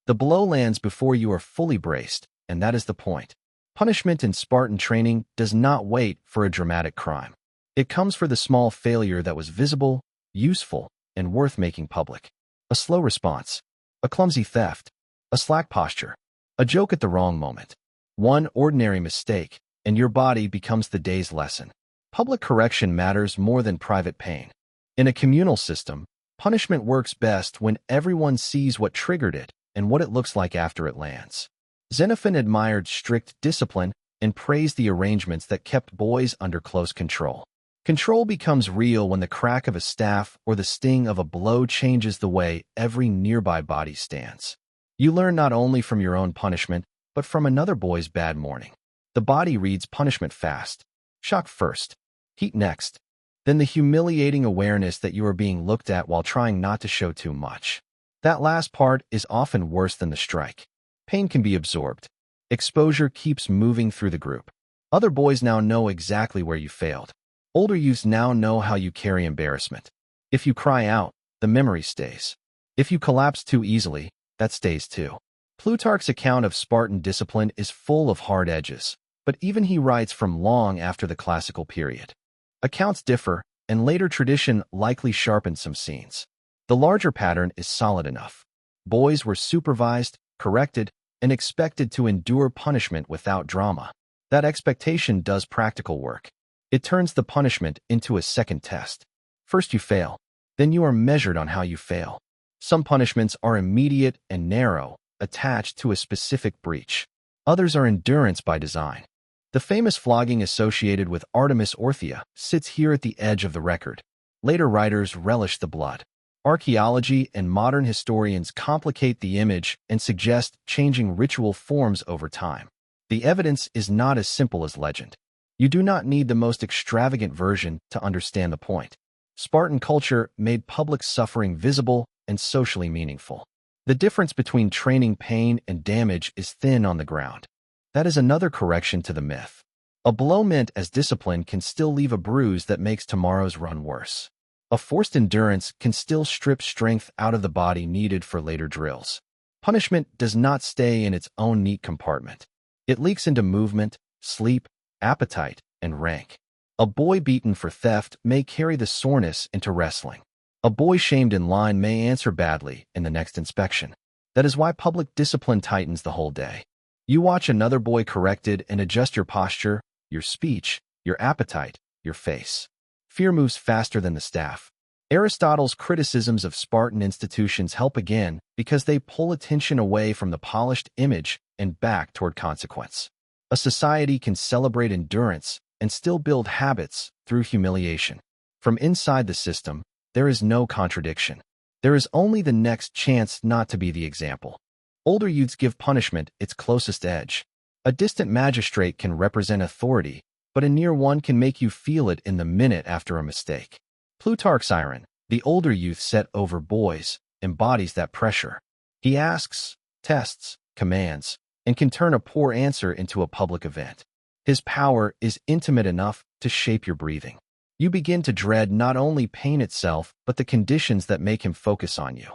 The blow lands before you are fully braced, and that is the point. Punishment in Spartan training does not wait for a dramatic crime. It comes for the small failure that was visible, useful, and worth making public. A slow response, a clumsy theft, a slack posture, a joke at the wrong moment. One ordinary mistake, and your body becomes the day's lesson. Public correction matters more than private pain. In a communal system, punishment works best when everyone sees what triggered it and what it looks like after it lands. Xenophon admired strict discipline and praised the arrangements that kept boys under close control. Control becomes real when the crack of a staff or the sting of a blow changes the way every nearby body stands. You learn not only from your own punishment, but from another boy's bad morning. The body reads punishment fast. Shock first. Heat next. Then the humiliating awareness that you are being looked at while trying not to show too much. That last part is often worse than the strike. Pain can be absorbed. Exposure keeps moving through the group. Other boys now know exactly where you failed. Older youths now know how you carry embarrassment. If you cry out, the memory stays. If you collapse too easily, that stays too. Plutarch's account of Spartan discipline is full of hard edges, but even he writes from long after the classical period. Accounts differ, and later tradition likely sharpened some scenes. The larger pattern is solid enough. Boys were supervised, corrected, and expected to endure punishment without drama. That expectation does practical work. It turns the punishment into a second test. First you fail, then you are measured on how you fail. Some punishments are immediate and narrow, attached to a specific breach. Others are endurance by design. The famous flogging associated with Artemis Orthia sits here at the edge of the record. Later writers relish the blood. Archaeology and modern historians complicate the image and suggest changing ritual forms over time. The evidence is not as simple as legend. You do not need the most extravagant version to understand the point. Spartan culture made public suffering visible and socially meaningful. The difference between training pain and damage is thin on the ground. That is another correction to the myth. A blow meant as discipline can still leave a bruise that makes tomorrow's run worse. A forced endurance can still strip strength out of the body needed for later drills. Punishment does not stay in its own neat compartment. It leaks into movement, sleep, appetite, and rank. A boy beaten for theft may carry the soreness into wrestling. A boy shamed in line may answer badly in the next inspection. That is why public discipline tightens the whole day. You watch another boy corrected and adjust your posture, your speech, your appetite, your face. Fear moves faster than the staff. Aristotle's criticisms of Spartan institutions help again because they pull attention away from the polished image and back toward consequence. A society can celebrate endurance and still build habits through humiliation. From inside the system, there is no contradiction. There is only the next chance not to be the example. Older youths give punishment its closest edge. A distant magistrate can represent authority, but a near one can make you feel it in the minute after a mistake. Plutarch's iron, the older youth set over boys, embodies that pressure. He asks, tests, commands, and can turn a poor answer into a public event. His power is intimate enough to shape your breathing. You begin to dread not only pain itself, but the conditions that make him focus on you.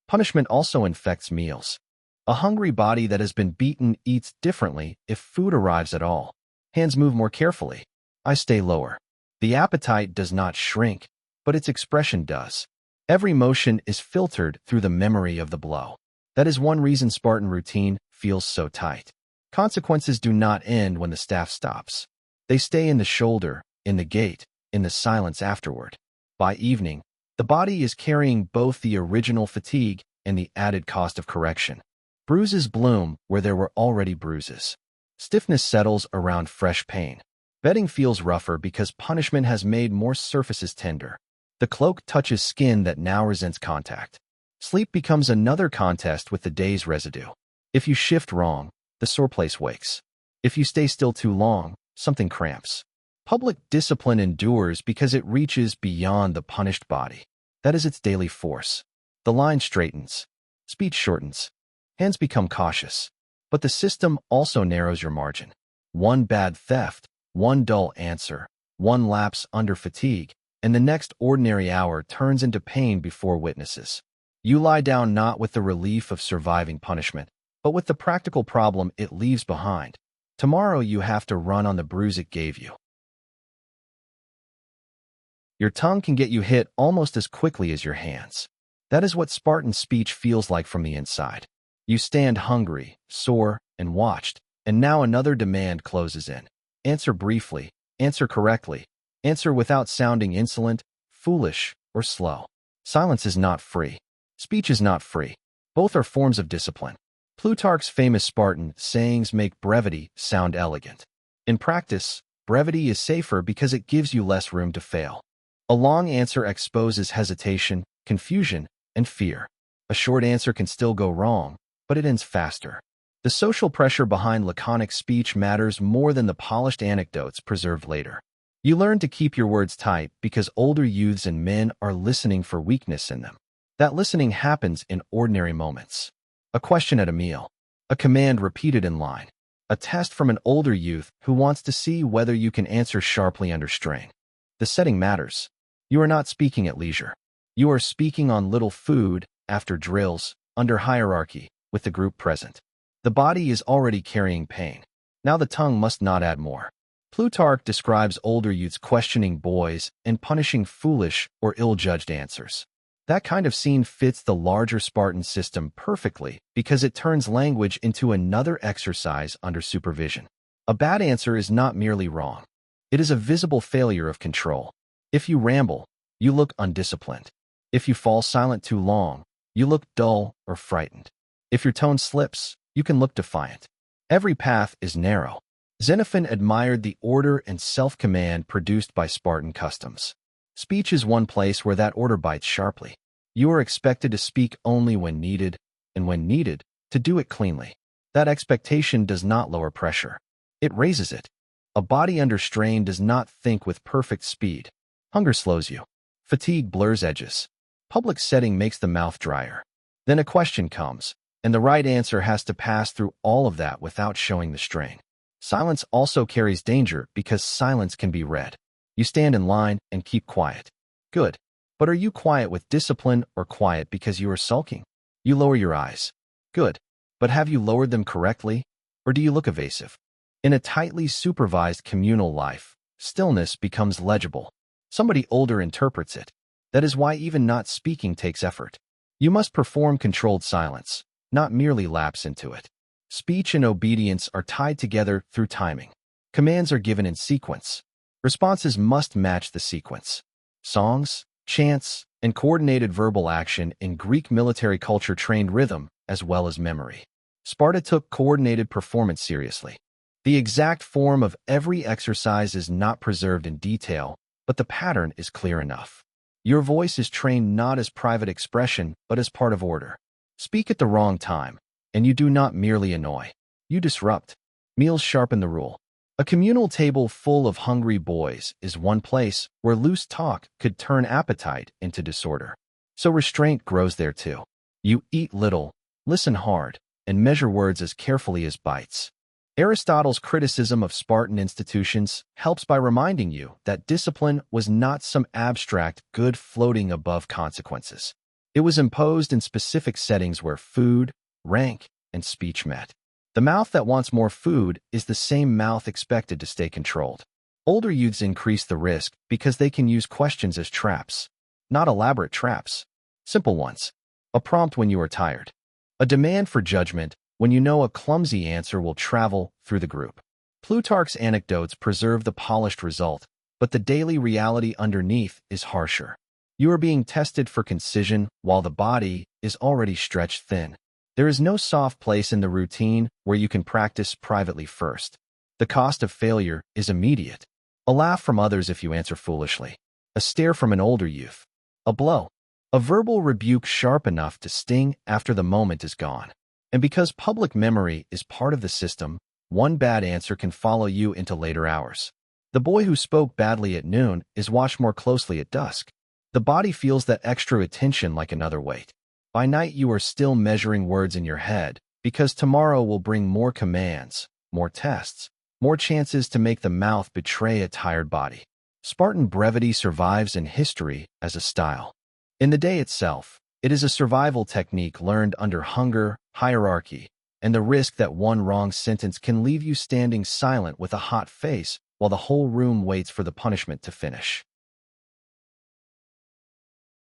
Punishment also infects meals. A hungry body that has been beaten eats differently if food arrives at all. Hands move more carefully. Eyes stay lower. The appetite does not shrink, but its expression does. Every motion is filtered through the memory of the blow. That is one reason Spartan routine feels so tight. Consequences do not end when the staff stops. They stay in the shoulder, in the gait, in the silence afterward. By evening, the body is carrying both the original fatigue and the added cost of correction. Bruises bloom where there were already bruises. Stiffness settles around fresh pain. Bedding feels rougher because punishment has made more surfaces tender. The cloak touches skin that now resents contact. Sleep becomes another contest with the day's residue. If you shift wrong, the sore place wakes. If you stay still too long, something cramps. Public discipline endures because it reaches beyond the punished body. That is its daily force. The line straightens. Speech shortens. Hands become cautious. But the system also narrows your margin. One bad theft, one dull answer, one lapse under fatigue, and the next ordinary hour turns into pain before witnesses. You lie down not with the relief of surviving punishment, but with the practical problem it leaves behind. Tomorrow you have to run on the bruise it gave you. Your tongue can get you hit almost as quickly as your hands. That is what Spartan speech feels like from the inside. You stand hungry, sore, and watched, and now another demand closes in. Answer briefly, answer correctly, answer without sounding insolent, foolish, or slow. Silence is not free. Speech is not free. Both are forms of discipline. Plutarch's famous Spartan sayings make brevity sound elegant. In practice, brevity is safer because it gives you less room to fail. A long answer exposes hesitation, confusion, and fear. A short answer can still go wrong, but it ends faster. The social pressure behind laconic speech matters more than the polished anecdotes preserved later. You learn to keep your words tight because older youths and men are listening for weakness in them. That listening happens in ordinary moments. A question at a meal. A command repeated in line. A test from an older youth who wants to see whether you can answer sharply under strain. The setting matters. You are not speaking at leisure. You are speaking on little food, after drills, under hierarchy, with the group present. The body is already carrying pain. Now the tongue must not add more. Plutarch describes older youths questioning boys and punishing foolish or ill-judged answers. That kind of scene fits the larger Spartan system perfectly because it turns language into another exercise under supervision. A bad answer is not merely wrong. It is a visible failure of control. If you ramble, you look undisciplined. If you fall silent too long, you look dull or frightened. If your tone slips, you can look defiant. Every path is narrow. Xenophon admired the order and self-command produced by Spartan customs. Speech is one place where that order bites sharply. You are expected to speak only when needed, and when needed, to do it cleanly. That expectation does not lower pressure. It raises it. A body under strain does not think with perfect speed. Hunger slows you. Fatigue blurs edges. Public setting makes the mouth drier. Then a question comes, and the right answer has to pass through all of that without showing the strain. Silence also carries danger because silence can be read. You stand in line and keep quiet. Good. But are you quiet with discipline or quiet because you are sulking? You lower your eyes. Good. But have you lowered them correctly? Or do you look evasive? In a tightly supervised communal life, Stillness becomes legible. Somebody older interprets it. That is why even not speaking takes effort. You must perform controlled silence, not merely lapse into it. Speech and obedience are tied together through timing. Commands are given in sequence. Responses must match the sequence. Songs, chants, and coordinated verbal action in Greek military culture trained rhythm as well as memory. Sparta took coordinated performance seriously. The exact form of every exercise is not preserved in detail, but the pattern is clear enough. Your voice is trained not as private expression, but as part of order. Speak at the wrong time, and you do not merely annoy. You disrupt. Meals sharpen the rule. A communal table full of hungry boys is one place where loose talk could turn appetite into disorder. So restraint grows there too. You eat little, listen hard, and measure words as carefully as bites. Aristotle's criticism of Spartan institutions helps by reminding you that discipline was not some abstract good floating above consequences. It was imposed in specific settings where food, rank, and speech met. The mouth that wants more food is the same mouth expected to stay controlled. Older youths increase the risk because they can use questions as traps. Not elaborate traps. Simple ones. A prompt when you are tired. A demand for judgment when you know a clumsy answer will travel through the group. Plutarch's anecdotes preserve the polished result, but the daily reality underneath is harsher. You are being tested for concision while the body is already stretched thin. There is no soft place in the routine where you can practice privately first. The cost of failure is immediate. A laugh from others if you answer foolishly. A stare from an older youth. A blow. A verbal rebuke sharp enough to sting after the moment is gone. And because public memory is part of the system, one bad answer can follow you into later hours. The boy who spoke badly at noon is watched more closely at dusk. The body feels that extra attention like another weight. By night you are still measuring words in your head, because tomorrow will bring more commands, more tests, more chances to make the mouth betray a tired body. Spartan brevity survives in history as a style. In the day itself, it is a survival technique learned under hunger, hierarchy, and the risk that one wrong sentence can leave you standing silent with a hot face while the whole room waits for the punishment to finish.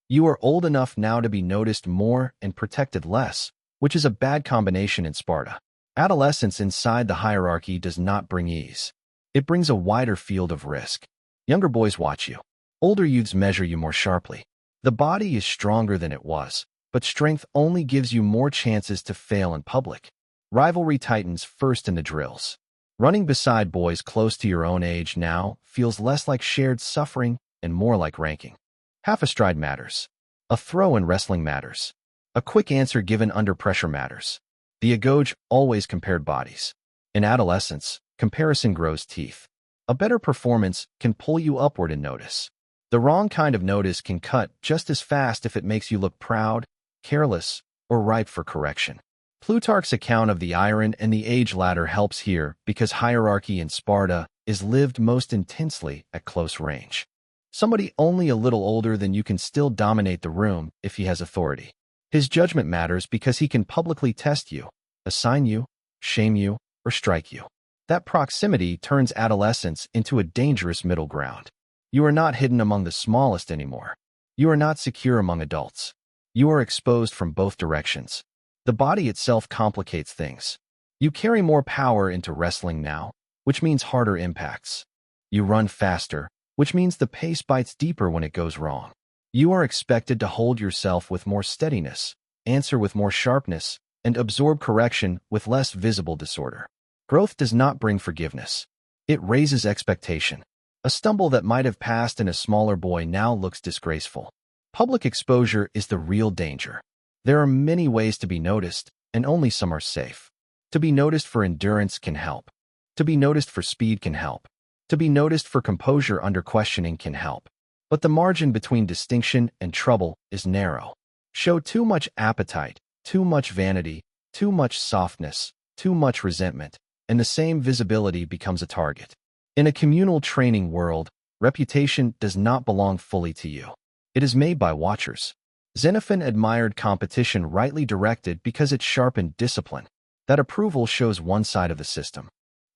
You are old enough now to be noticed more and protected less, which is a bad combination in Sparta. Adolescence inside the hierarchy does not bring ease. It brings a wider field of risk. Younger boys watch you. Older youths measure you more sharply. The body is stronger than it was, but strength only gives you more chances to fail in public. Rivalry tightens first in the drills. Running beside boys close to your own age now feels less like shared suffering and more like ranking. Half a stride matters. A throw in wrestling matters. A quick answer given under pressure matters. The Agoge always compared bodies. In adolescence, comparison grows teeth. A better performance can pull you upward in notice. The wrong kind of notice can cut just as fast if it makes you look proud, careless, or ripe for correction. Plutarch's account of the iron and the age ladder helps here because hierarchy in Sparta is lived most intensely at close range. Somebody only a little older than you can still dominate the room if he has authority. His judgment matters because he can publicly test you, assign you, shame you, or strike you. That proximity turns adolescence into a dangerous middle ground. You are not hidden among the smallest anymore. You are not secure among adults. You are exposed from both directions. The body itself complicates things. You carry more power into wrestling now, which means harder impacts. You run faster, which means the pace bites deeper when it goes wrong. You are expected to hold yourself with more steadiness, answer with more sharpness, and absorb correction with less visible disorder. Growth does not bring forgiveness. It raises expectation. A stumble that might have passed in a smaller boy now looks disgraceful. Public exposure is the real danger. There are many ways to be noticed, and only some are safe. To be noticed for endurance can help. To be noticed for speed can help. To be noticed for composure under questioning can help. But the margin between distinction and trouble is narrow. Show too much appetite, too much vanity, too much softness, too much resentment, and the same visibility becomes a target. In a communal training world, reputation does not belong fully to you. It is made by watchers. Xenophon admired competition rightly directed because it sharpened discipline. That approval shows one side of the system.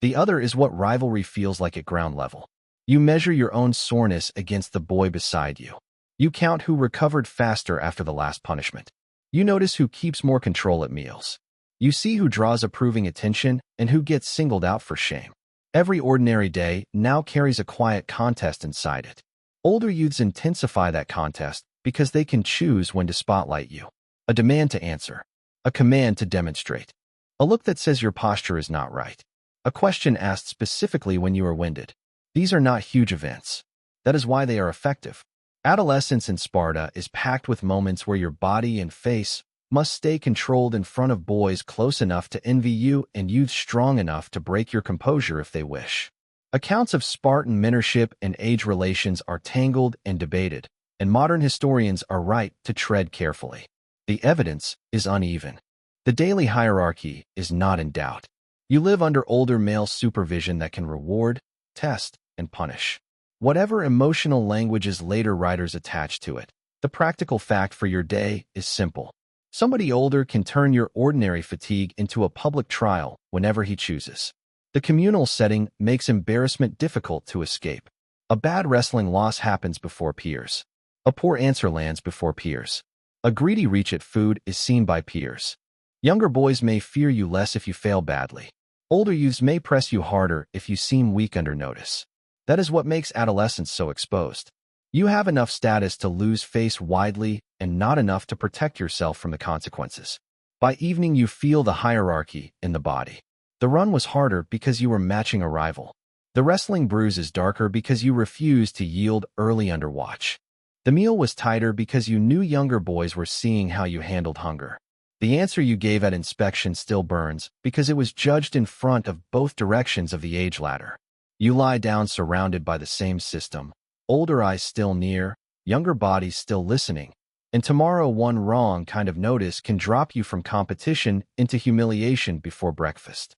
The other is what rivalry feels like at ground level. You measure your own soreness against the boy beside you. You count who recovered faster after the last punishment. You notice who keeps more control at meals. You see who draws approving attention and who gets singled out for shame. Every ordinary day now carries a quiet contest inside it. Older youths intensify that contest because they can choose when to spotlight you. A demand to answer. A command to demonstrate. A look that says your posture is not right. A question asked specifically when you are winded. These are not huge events. That is why they are effective. Adolescence in Sparta is packed with moments where your body and face must stay controlled in front of boys close enough to envy you and youths strong enough to break your composure if they wish. Accounts of Spartan mentorship and age relations are tangled and debated, and modern historians are right to tread carefully. The evidence is uneven. The daily hierarchy is not in doubt. You live under older male supervision that can reward, test, and punish. Whatever emotional languages later writers attach to it, the practical fact for your day is simple. Somebody older can turn your ordinary fatigue into a public trial whenever he chooses. The communal setting makes embarrassment difficult to escape. A bad wrestling loss happens before peers. A poor answer lands before peers. A greedy reach at food is seen by peers. Younger boys may fear you less if you fail badly. Older youths may press you harder if you seem weak under notice. That is what makes adolescence so exposed. You have enough status to lose face widely and not enough to protect yourself from the consequences. By evening, you feel the hierarchy in the body. The run was harder because you were matching a rival. The wrestling bruise is darker because you refused to yield early under watch. The meal was tighter because you knew younger boys were seeing how you handled hunger. The answer you gave at inspection still burns because it was judged in front of both directions of the age ladder. You lie down surrounded by the same system, older eyes still near, younger bodies still listening, and tomorrow one wrong kind of notice can drop you from competition into humiliation before breakfast.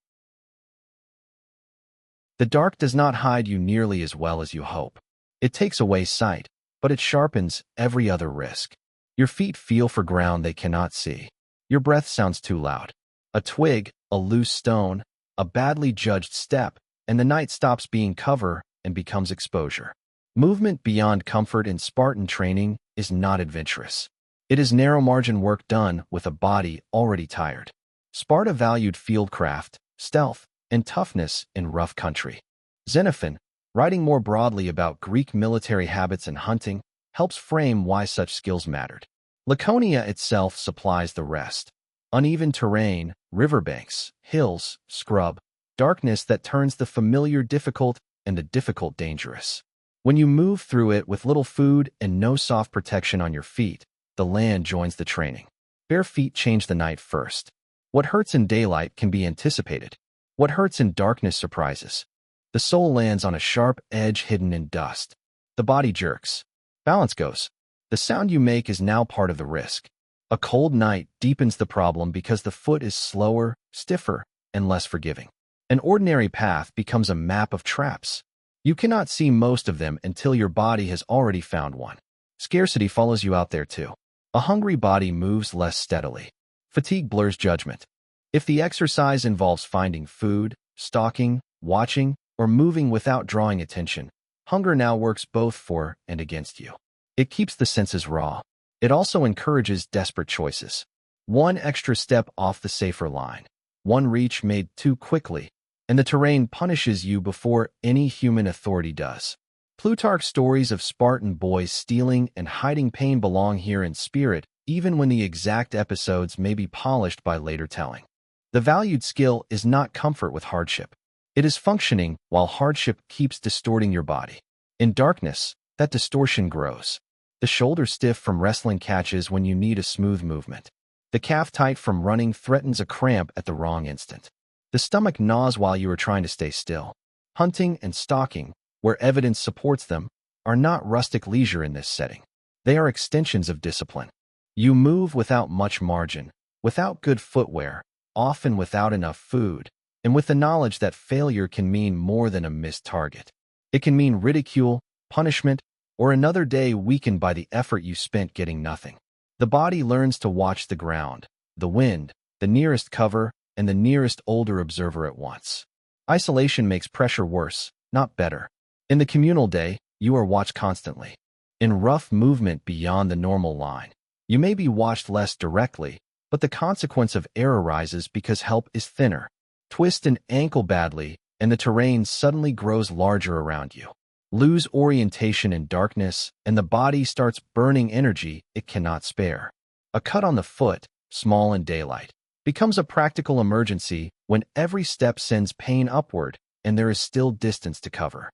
The dark does not hide you nearly as well as you hope. It takes away sight, but it sharpens every other risk. Your feet feel for ground they cannot see. Your breath sounds too loud. A twig, a loose stone, a badly judged step, and the night stops being cover and becomes exposure. Movement beyond comfort in Spartan training is not adventurous. It is narrow-margin work done with a body already tired. Sparta valued fieldcraft, stealth, and toughness in rough country. Xenophon, writing more broadly about Greek military habits and hunting, helps frame why such skills mattered. Laconia itself supplies the rest. Uneven terrain, riverbanks, hills, scrub, darkness that turns the familiar difficult and the difficult dangerous. When you move through it with little food and no soft protection on your feet, the land joins the training. Bare feet change the night first. What hurts in daylight can be anticipated. What hurts in darkness surprises. The soul lands on a sharp edge hidden in dust. The body jerks. Balance goes. The sound you make is now part of the risk. A cold night deepens the problem because the foot is slower, stiffer, and less forgiving. An ordinary path becomes a map of traps. You cannot see most of them until your body has already found one. Scarcity follows you out there too. A hungry body moves less steadily. Fatigue blurs judgment. If the exercise involves finding food, stalking, watching, or moving without drawing attention, hunger now works both for and against you. It keeps the senses raw. It also encourages desperate choices. One extra step off the safer line. One reach made too quickly, and the terrain punishes you before any human authority does. Plutarch's stories of Spartan boys stealing and hiding pain belong here in spirit, even when the exact episodes may be polished by later telling. The valued skill is not comfort with hardship. It is functioning while hardship keeps distorting your body. In darkness, that distortion grows. The shoulder stiff from wrestling catches when you need a smooth movement. The calf tight from running threatens a cramp at the wrong instant. The stomach gnaws while you are trying to stay still. Hunting and stalking, where evidence supports them, are not rustic leisure in this setting. They are extensions of discipline. You move without much margin, without good footwear, often without enough food, and with the knowledge that failure can mean more than a missed target. It can mean ridicule, punishment, or another day weakened by the effort you spent getting nothing. The body learns to watch the ground, the wind, the nearest cover, and the nearest older observer at once. Isolation makes pressure worse, not better. In the communal day, you are watched constantly. In rough movement beyond the normal line, you may be watched less directly, but the consequence of error rises because help is thinner. Twist an ankle badly, and the terrain suddenly grows larger around you. Lose orientation in darkness, and the body starts burning energy it cannot spare. A cut on the foot, small in daylight, becomes a practical emergency when every step sends pain upward and there is still distance to cover.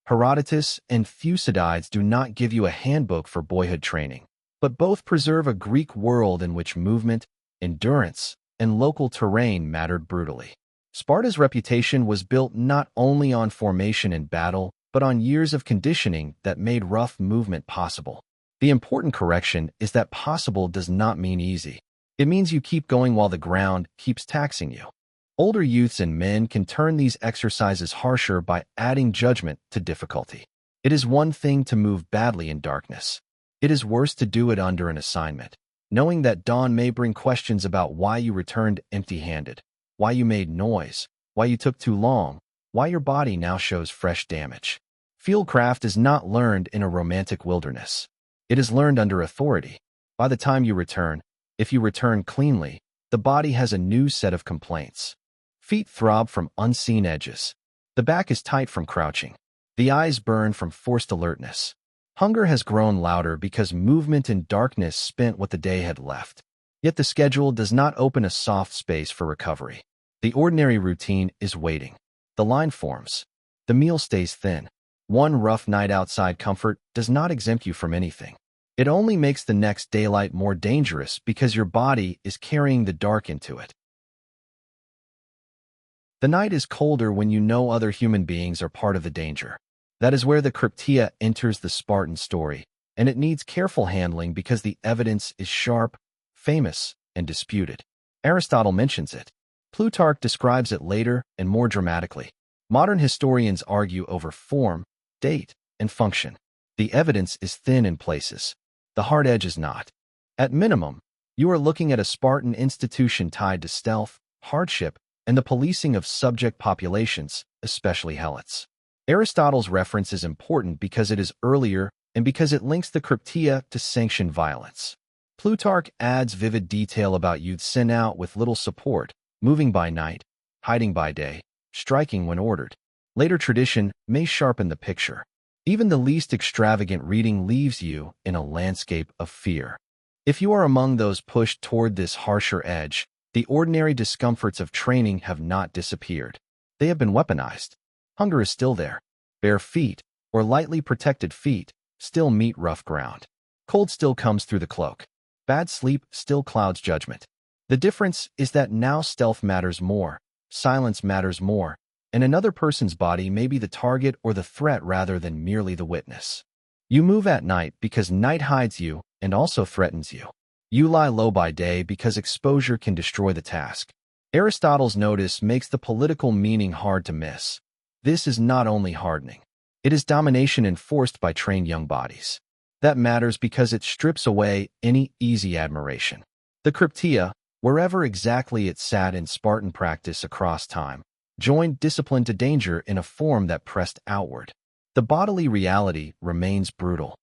Herodotus and Thucydides do not give you a handbook for boyhood training, but both preserve a Greek world in which movement, endurance, and local terrain mattered brutally. Sparta's reputation was built not only on formation in battle, but on years of conditioning that made rough movement possible. The important correction is that possible does not mean easy. It means you keep going while the ground keeps taxing you. Older youths and men can turn these exercises harsher by adding judgment to difficulty. It is one thing to move badly in darkness. It is worse to do it under an assignment, knowing that dawn may bring questions about why you returned empty-handed, why you made noise, why you took too long, why your body now shows fresh damage. Fieldcraft is not learned in a romantic wilderness. It is learned under authority. By the time you return, if you return cleanly, the body has a new set of complaints. Feet throb from unseen edges. The back is tight from crouching. The eyes burn from forced alertness. Hunger has grown louder because movement in darkness spent what the day had left. Yet the schedule does not open a soft space for recovery. The ordinary routine is waiting. The line forms. The meal stays thin. One rough night outside comfort does not exempt you from anything. It only makes the next daylight more dangerous because your body is carrying the dark into it. The night is colder when you know other human beings are part of the danger. That is where the cryptia enters the Spartan story, and it needs careful handling because the evidence is sharp, famous, and disputed. Aristotle mentions it. Plutarch describes it later and more dramatically. Modern historians argue over form, date, and function. The evidence is thin in places. The hard edge is not. At minimum, you are looking at a Spartan institution tied to stealth, hardship, and the policing of subject populations, especially helots. Aristotle's reference is important because it is earlier and because it links the cryptia to sanctioned violence. Plutarch adds vivid detail about youths sent out with little support, moving by night, hiding by day, striking when ordered. Later tradition may sharpen the picture. Even the least extravagant reading leaves you in a landscape of fear. If you are among those pushed toward this harsher edge, the ordinary discomforts of training have not disappeared. They have been weaponized. Hunger is still there. Bare feet, or lightly protected feet, still meet rough ground. Cold still comes through the cloak. Bad sleep still clouds judgment. The difference is that now stealth matters more, silence matters more, and another person's body may be the target or the threat rather than merely the witness. You move at night because night hides you and also threatens you. You lie low by day because exposure can destroy the task. Aristotle's notice makes the political meaning hard to miss. This is not only hardening. It is domination enforced by trained young bodies. That matters because it strips away any easy admiration. The cryptia, wherever exactly it sat in Spartan practice across time, joined discipline to danger in a form that pressed outward. The bodily reality remains brutal.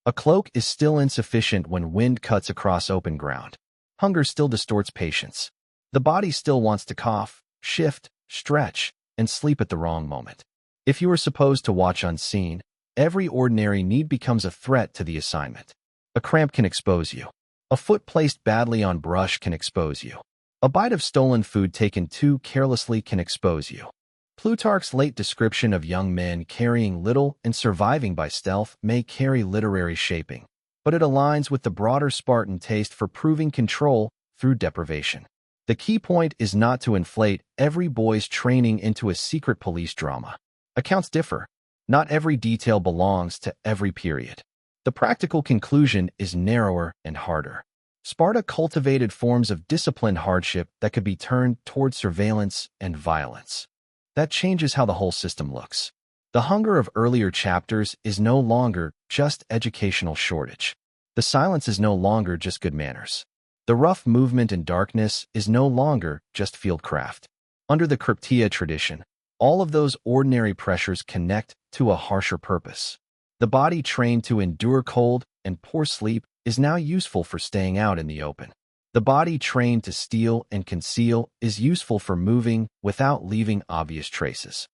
A cloak is still insufficient when wind cuts across open ground. Hunger still distorts patience. The body still wants to cough, shift, stretch, and sleep at the wrong moment. If you are supposed to watch unseen, every ordinary need becomes a threat to the assignment. A cramp can expose you. A foot placed badly on brush can expose you. A bite of stolen food taken too carelessly can expose you. Plutarch's late description of young men carrying little and surviving by stealth may carry literary shaping, but it aligns with the broader Spartan taste for proving control through deprivation. The key point is not to inflate every boy's training into a secret police drama. Accounts differ. Not every detail belongs to every period. The practical conclusion is narrower and harder. Sparta cultivated forms of disciplined hardship that could be turned toward surveillance and violence. That changes how the whole system looks. The hunger of earlier chapters is no longer just educational shortage. The silence is no longer just good manners. The rough movement in darkness is no longer just fieldcraft. Under the cryptia tradition, All of those ordinary pressures connect to a harsher purpose. The body trained to endure cold and poor sleep is now useful for staying out in the open. The body trained to steal and conceal is useful for moving without leaving obvious traces.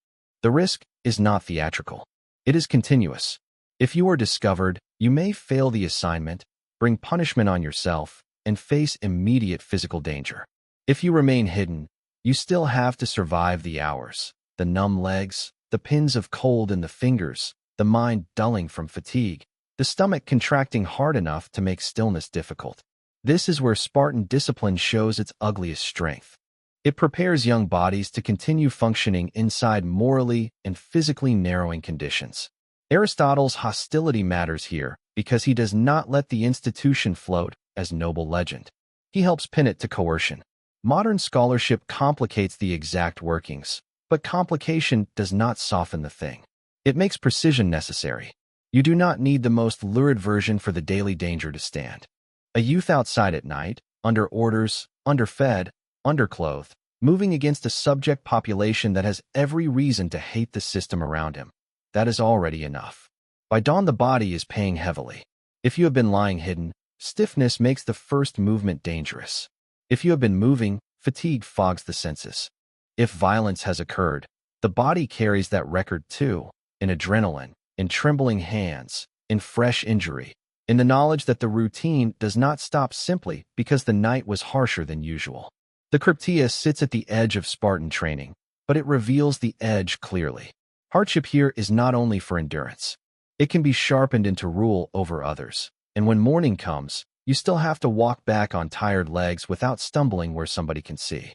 The risk is not theatrical. It is continuous. If you are discovered, you may fail the assignment, bring punishment on yourself, and face immediate physical danger. If you remain hidden, you still have to survive the hours, the numb legs, the pins of cold in the fingers, the mind dulling from fatigue, the stomach contracting hard enough to make stillness difficult. This is where Spartan discipline shows its ugliest strength. It prepares young bodies to continue functioning inside morally and physically narrowing conditions. Aristotle's hostility matters here because he does not let the institution float as noble legend. He helps pin it to coercion. Modern scholarship complicates the exact workings, but complication does not soften the thing. It makes precision necessary. You do not need the most lurid version for the daily danger to stand. A youth outside at night, under orders, underfed, underclothed, moving against a subject population that has every reason to hate the system around him. That is already enough. By dawn, the body is paying heavily. If you have been lying hidden, stiffness makes the first movement dangerous. If you have been moving, fatigue fogs the senses. If violence has occurred, the body carries that record too, in adrenaline, in trembling hands, in fresh injury, in the knowledge that the routine does not stop simply because the night was harsher than usual. The Krypteia sits at the edge of Spartan training, but it reveals the edge clearly. Hardship here is not only for endurance. It can be sharpened into rule over others, and when morning comes, you still have to walk back on tired legs without stumbling where somebody can see.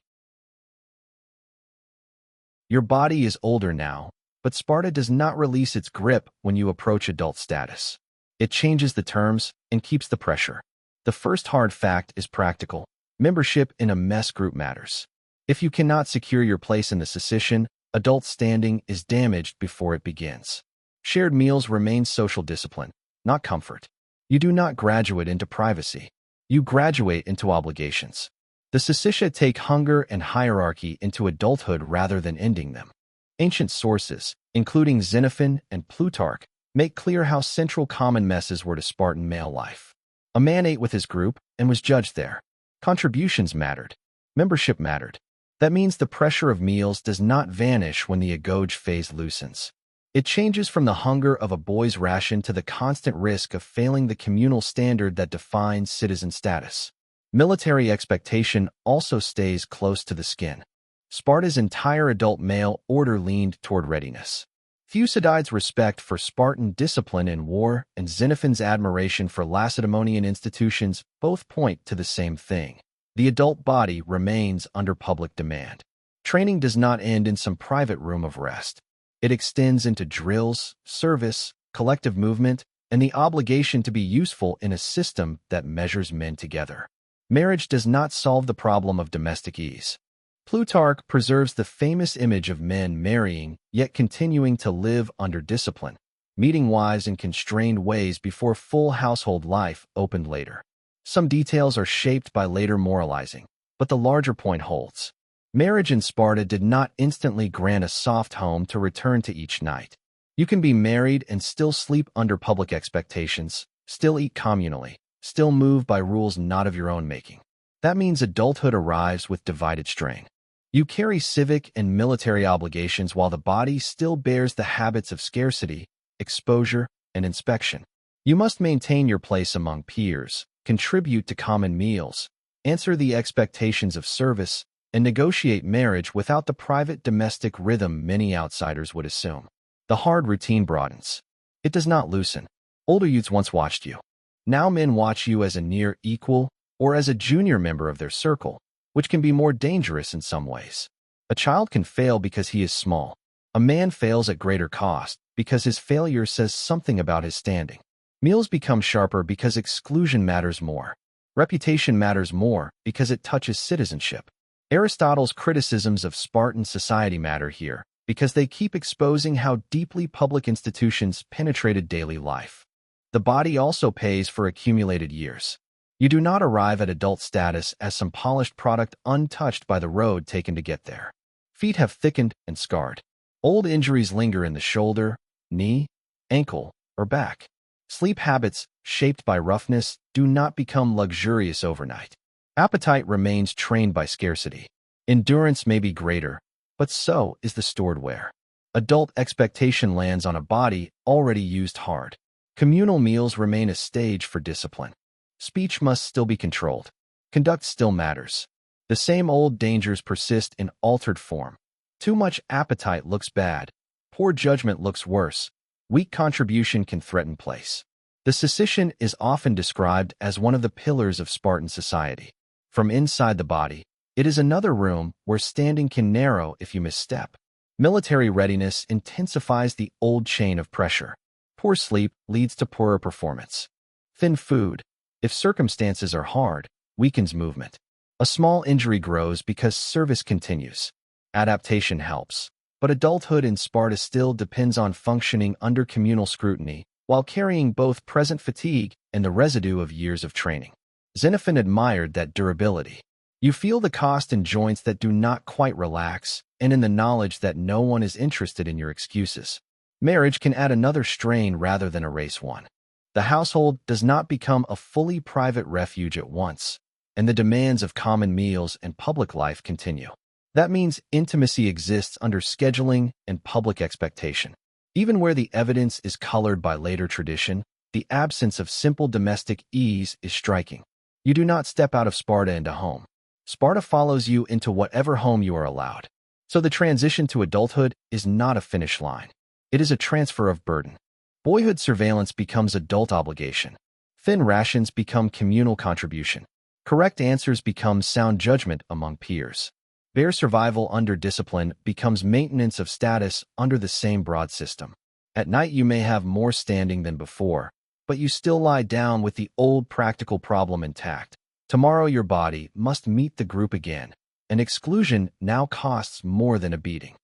Your body is older now, but Sparta does not release its grip when you approach adult status. It changes the terms and keeps the pressure. The first hard fact is practical. Membership in a mess group matters. If you cannot secure your place in the secession, adult standing is damaged before it begins. Shared meals remain social discipline, not comfort. You do not graduate into privacy. You graduate into obligations. The Syssitia take hunger and hierarchy into adulthood rather than ending them. Ancient sources, including Xenophon and Plutarch, make clear how central common messes were to Spartan male life. A man ate with his group and was judged there. Contributions mattered. Membership mattered. That means the pressure of meals does not vanish when the Agoge phase loosens. It changes from the hunger of a boy's ration to the constant risk of failing the communal standard that defines citizen status. Military expectation also stays close to the skin. Sparta's entire adult male order leaned toward readiness. Thucydides' respect for Spartan discipline in war and Xenophon's admiration for Lacedaemonian institutions both point to the same thing. The adult body remains under public demand. Training does not end in some private room of rest. It extends into drills, service, collective movement, and the obligation to be useful in a system that measures men together. Marriage does not solve the problem of domestic ease. Plutarch preserves the famous image of men marrying, yet continuing to live under discipline, meeting wives in constrained ways before full household life opened later. Some details are shaped by later moralizing, but the larger point holds. Marriage in Sparta did not instantly grant a soft home to return to each night. You can be married and still sleep under public expectations, still eat communally, still move by rules not of your own making. That means adulthood arrives with divided strain. You carry civic and military obligations while the body still bears the habits of scarcity, exposure, and inspection. You must maintain your place among peers, contribute to common meals, answer the expectations of service, and negotiate marriage without the private domestic rhythm many outsiders would assume. The hard routine broadens. It does not loosen. Older youths once watched you. Now men watch you as a near equal or as a junior member of their circle, which can be more dangerous in some ways. A child can fail because he is small. A man fails at greater cost because his failure says something about his standing. Meals become sharper because exclusion matters more. Reputation matters more because it touches citizenship. Aristotle's criticisms of Spartan society matter here because they keep exposing how deeply public institutions penetrated daily life. The body also pays for accumulated years. You do not arrive at adult status as some polished product untouched by the road taken to get there. Feet have thickened and scarred. Old injuries linger in the shoulder, knee, ankle, or back. Sleep habits, shaped by roughness, do not become luxurious overnight. Appetite remains trained by scarcity. Endurance may be greater, but so is the stored wear. Adult expectation lands on a body already used hard. Communal meals remain a stage for discipline. Speech must still be controlled. Conduct still matters. The same old dangers persist in altered form. Too much appetite looks bad. Poor judgment looks worse. Weak contribution can threaten place. The secession is often described as one of the pillars of Spartan society. From inside the body, it is another room where standing can narrow if you misstep. Military readiness intensifies the old chain of pressure. Poor sleep leads to poorer performance. Thin food, if circumstances are hard, weakens movement. A small injury grows because service continues. Adaptation helps, but adulthood in Sparta still depends on functioning under communal scrutiny while carrying both present fatigue and the residue of years of training. Xenophon admired that durability. You feel the cost in joints that do not quite relax, and in the knowledge that no one is interested in your excuses. Marriage can add another strain rather than erase one. The household does not become a fully private refuge at once, and the demands of common meals and public life continue. That means intimacy exists under scheduling and public expectation. Even where the evidence is colored by later tradition, the absence of simple domestic ease is striking. You do not step out of Sparta into home. Sparta follows you into whatever home you are allowed. So the transition to adulthood is not a finish line. It is a transfer of burden. Boyhood surveillance becomes adult obligation. Thin rations become communal contribution. Correct answers become sound judgment among peers. Bare survival under discipline becomes maintenance of status under the same broad system. At night you may have more standing than before, but you still lie down with the old practical problem intact. Tomorrow your body must meet the group again. An exclusion now costs more than a beating.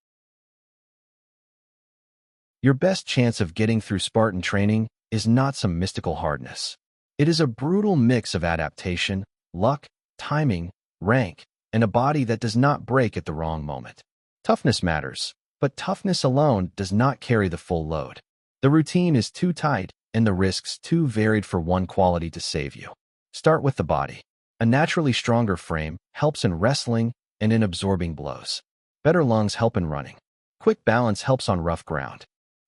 Your best chance of getting through Spartan training is not some mystical hardness. It is a brutal mix of adaptation, luck, timing, rank, and a body that does not break at the wrong moment. Toughness matters, but toughness alone does not carry the full load. The routine is too tight and the risks too varied for one quality to save you. Start with the body. A naturally stronger frame helps in wrestling and in absorbing blows. Better lungs help in running. Quick balance helps on rough ground.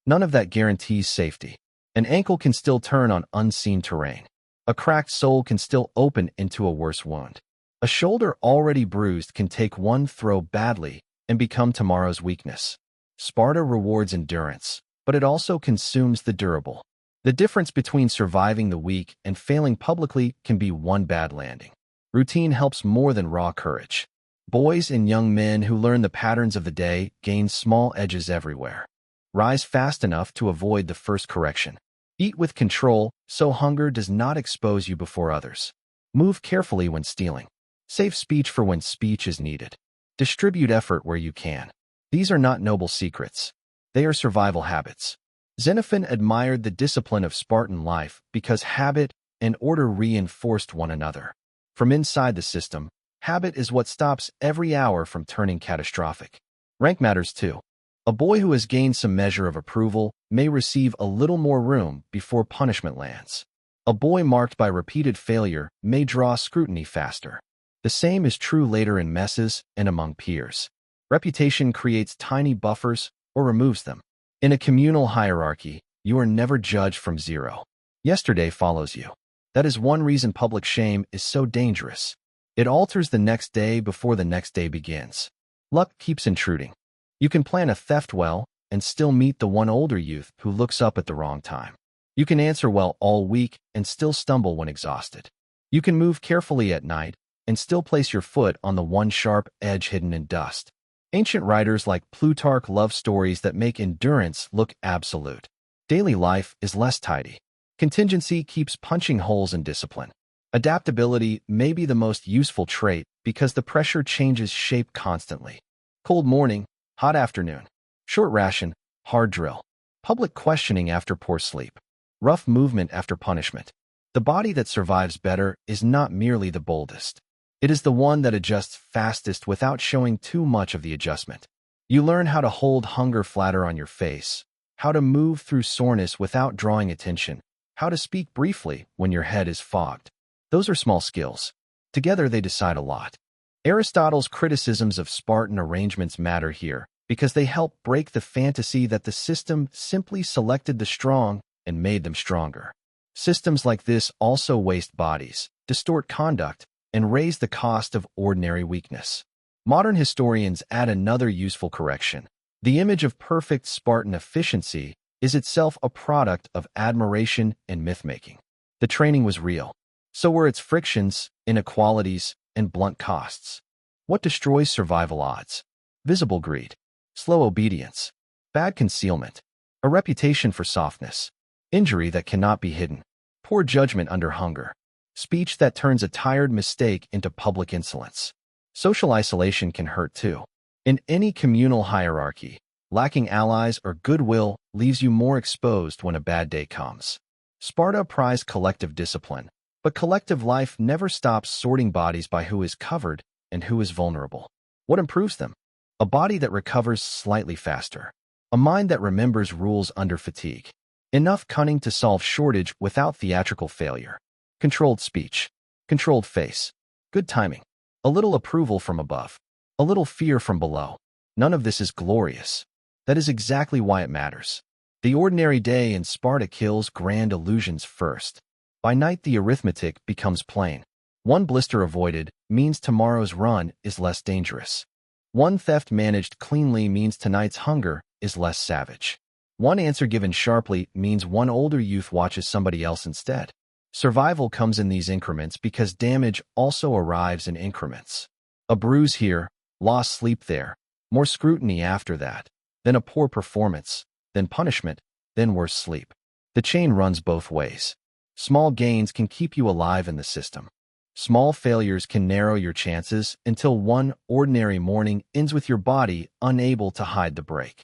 None of that guarantees safety. An ankle can still turn on unseen terrain. A cracked sole can still open into a worse wound. A shoulder already bruised can take one throw badly and become tomorrow's weakness. Sparta rewards endurance, but it also consumes the durable. The difference between surviving the week and failing publicly can be one bad landing. Routine helps more than raw courage. Boys and young men who learn the patterns of the day gain small edges everywhere. Rise fast enough to avoid the first correction. Eat with control so hunger does not expose you before others. Move carefully when stealing. Save speech for when speech is needed. Distribute effort where you can. These are not noble secrets. They are survival habits. Xenophon admired the discipline of Spartan life because habit and order reinforced one another. From inside the system, habit is what stops every hour from turning catastrophic. Rank matters too. A boy who has gained some measure of approval may receive a little more room before punishment lands. A boy marked by repeated failure may draw scrutiny faster. The same is true later in messes and among peers. Reputation creates tiny buffers or removes them. In a communal hierarchy, you are never judged from zero. Yesterday follows you. That is one reason public shame is so dangerous. It alters the next day before the next day begins. Luck keeps intruding. You can plan a theft well and still meet the one older youth who looks up at the wrong time. You can answer well all week and still stumble when exhausted. You can move carefully at night and still place your foot on the one sharp edge hidden in dust. Ancient writers like Plutarch love stories that make endurance look absolute. Daily life is less tidy. Contingency keeps punching holes in discipline. Adaptability may be the most useful trait because the pressure changes shape constantly. Cold morning, hot afternoon. Short ration, hard drill. Public questioning after poor sleep. Rough movement after punishment. The body that survives better is not merely the boldest. It is the one that adjusts fastest without showing too much of the adjustment. You learn how to hold hunger flatter on your face, how to move through soreness without drawing attention, how to speak briefly when your head is fogged. Those are small skills. Together they decide a lot. Aristotle's criticisms of Spartan arrangements matter here because they help break the fantasy that the system simply selected the strong and made them stronger. Systems like this also waste bodies, distort conduct, and raise the cost of ordinary weakness. Modern historians add another useful correction. The image of perfect Spartan efficiency is itself a product of admiration and myth-making. The training was real. So were its frictions, inequalities, and blunt costs. What destroys survival odds? Visible greed, slow obedience, bad concealment, a reputation for softness, injury that cannot be hidden, poor judgment under hunger, speech that turns a tired mistake into public insolence. Social isolation can hurt too. In any communal hierarchy, lacking allies or goodwill leaves you more exposed when a bad day comes. Sparta prized collective discipline, but collective life never stops sorting bodies by who is covered and who is vulnerable. What improves them? A body that recovers slightly faster. A mind that remembers rules under fatigue. Enough cunning to solve shortage without theatrical failure. Controlled speech. Controlled face. Good timing. A little approval from above. A little fear from below. None of this is glorious. That is exactly why it matters. The ordinary day in Sparta kills grand illusions first. By night the arithmetic becomes plain. One blister avoided means tomorrow's run is less dangerous. One theft managed cleanly means tonight's hunger is less savage. One answer given sharply means one older youth watches somebody else instead. Survival comes in these increments because damage also arrives in increments. A bruise here, lost sleep there, more scrutiny after that, then a poor performance, then punishment, then worse sleep. The chain runs both ways. Small gains can keep you alive in the system. Small failures can narrow your chances until one ordinary morning ends with your body unable to hide the break.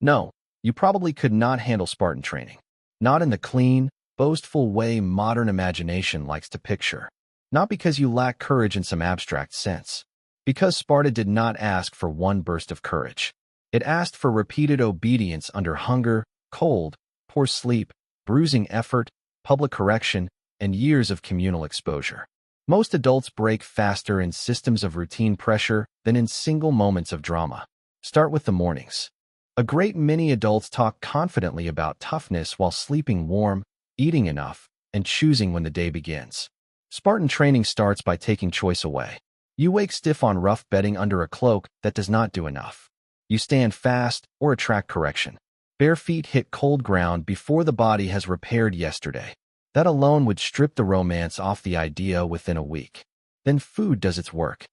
No, you probably could not handle Spartan training. Not in the clean, boastful way modern imagination likes to picture. Not because you lack courage in some abstract sense. Because Sparta did not ask for one burst of courage. It asked for repeated obedience under hunger, cold, poor sleep, bruising effort, public correction, and years of communal exposure. Most adults break faster in systems of routine pressure than in single moments of drama. Start with the mornings. A great many adults talk confidently about toughness while sleeping warm, eating enough, and choosing when the day begins. Spartan training starts by taking choice away. You wake stiff on rough bedding under a cloak that does not do enough. You stand fast or attract correction. Bare feet hit cold ground before the body has repaired yesterday. That alone would strip the romance off the idea within a week. Then food does its work.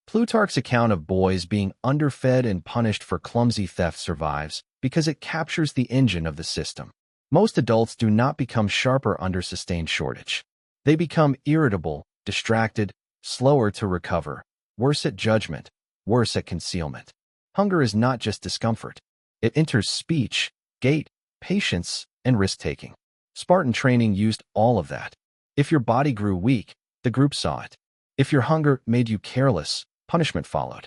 Plutarch's account of boys being underfed and punished for clumsy theft survives because it captures the engine of the system. Most adults do not become sharper under sustained shortage. They become irritable, distracted, slower to recover, worse at judgment, worse at concealment. Hunger is not just discomfort. It enters speech, gait, patience, and risk-taking. Spartan training used all of that. If your body grew weak, the group saw it. If your hunger made you careless, punishment followed.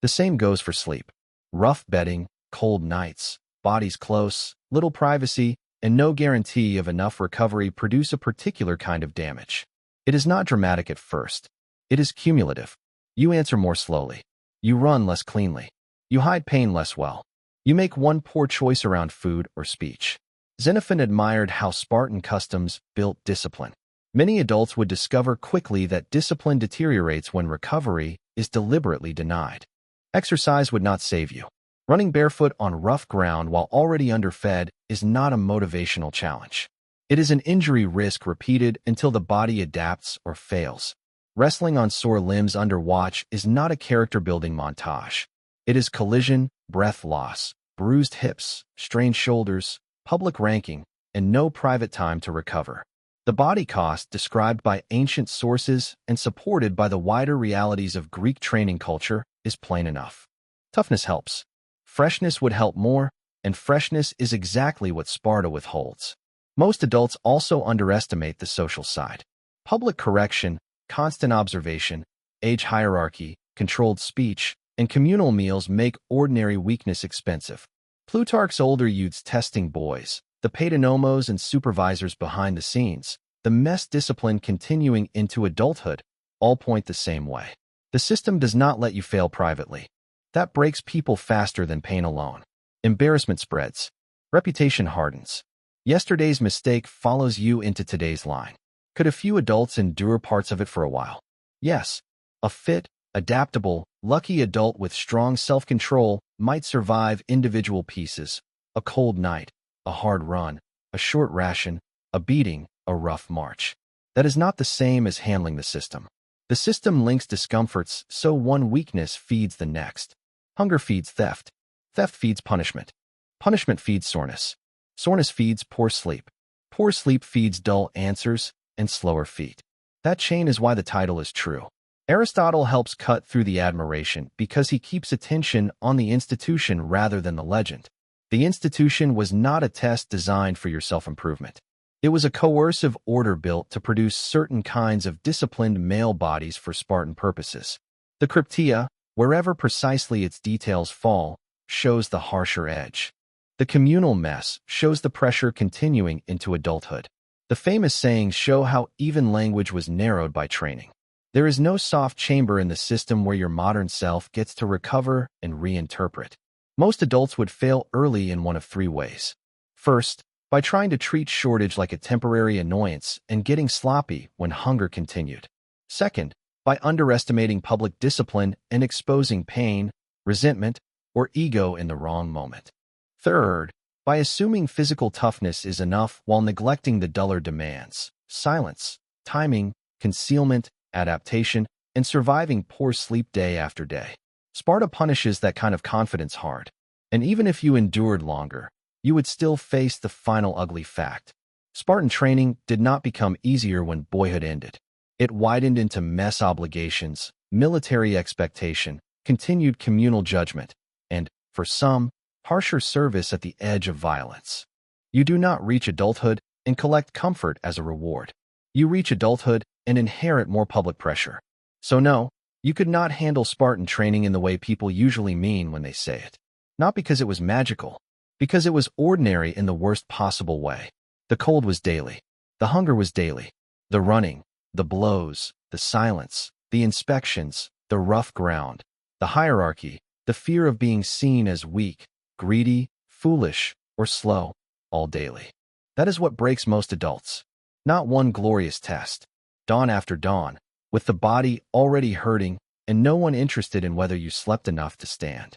The same goes for sleep. Rough bedding, cold nights, bodies close, little privacy, and no guarantee of enough recovery produce a particular kind of damage. It is not dramatic at first. It is cumulative. You answer more slowly. You run less cleanly. You hide pain less well. You make one poor choice around food or speech. Xenophon admired how Spartan customs built discipline. Many adults would discover quickly that discipline deteriorates when recovery is deliberately denied. Exercise would not save you. Running barefoot on rough ground while already underfed is not a motivational challenge. It is an injury risk repeated until the body adapts or fails. Wrestling on sore limbs under watch is not a character-building montage. It is collision, breath loss, bruised hips, strained shoulders, public ranking, and no private time to recover. The body cost described by ancient sources and supported by the wider realities of Greek training culture is plain enough. Toughness helps. Freshness would help more, and freshness is exactly what Sparta withholds. Most adults also underestimate the social side. Public correction, constant observation, age hierarchy, controlled speech, and communal meals make ordinary weakness expensive. Plutarch's older youths testing boys, the paedonomos and supervisors behind the scenes, the mess discipline continuing into adulthood, all point the same way. The system does not let you fail privately. That breaks people faster than pain alone. Embarrassment spreads. Reputation hardens. Yesterday's mistake follows you into today's line. Could a few adults endure parts of it for a while? Yes. A fit, adaptable, lucky adult with strong self-control might survive individual pieces, a cold night, a hard run, a short ration, a beating, a rough march. That is not the same as handling the system. The system links discomforts, so one weakness feeds the next. Hunger feeds theft. Theft feeds punishment. Punishment feeds soreness. Soreness feeds poor sleep. Poor sleep feeds dull answers and slower feet. That chain is why the title is true. Aristotle helps cut through the admiration because he keeps attention on the institution rather than the legend. The institution was not a test designed for your self-improvement. It was a coercive order built to produce certain kinds of disciplined male bodies for Spartan purposes. The Cryptia, wherever precisely its details fall, shows the harsher edge. The communal mess shows the pressure continuing into adulthood. The famous sayings show how even language was narrowed by training. There is no soft chamber in the system where your modern self gets to recover and reinterpret. Most adults would fail early in one of three ways. First, by trying to treat shortage like a temporary annoyance and getting sloppy when hunger continued. Second, by underestimating public discipline and exposing pain, resentment, or ego in the wrong moment. Third, by assuming physical toughness is enough while neglecting the duller demands, silence, timing, concealment, adaptation, and surviving poor sleep day after day. Sparta punishes that kind of confidence hard. And even if you endured longer, you would still face the final ugly fact. Spartan training did not become easier when boyhood ended. It widened into mess obligations, military expectation, continued communal judgment, and, for some, harsher service at the edge of violence. You do not reach adulthood and collect comfort as a reward. You reach adulthood and inherit more public pressure. So no, you could not handle Spartan training in the way people usually mean when they say it. Not because it was magical, because it was ordinary in the worst possible way. The cold was daily. The hunger was daily. The running, the blows, the silence, the inspections, the rough ground, the hierarchy, the fear of being seen as weak, greedy, foolish, or slow, all daily. That is what breaks most adults. Not one glorious test, dawn after dawn, with the body already hurting and no one interested in whether you slept enough to stand.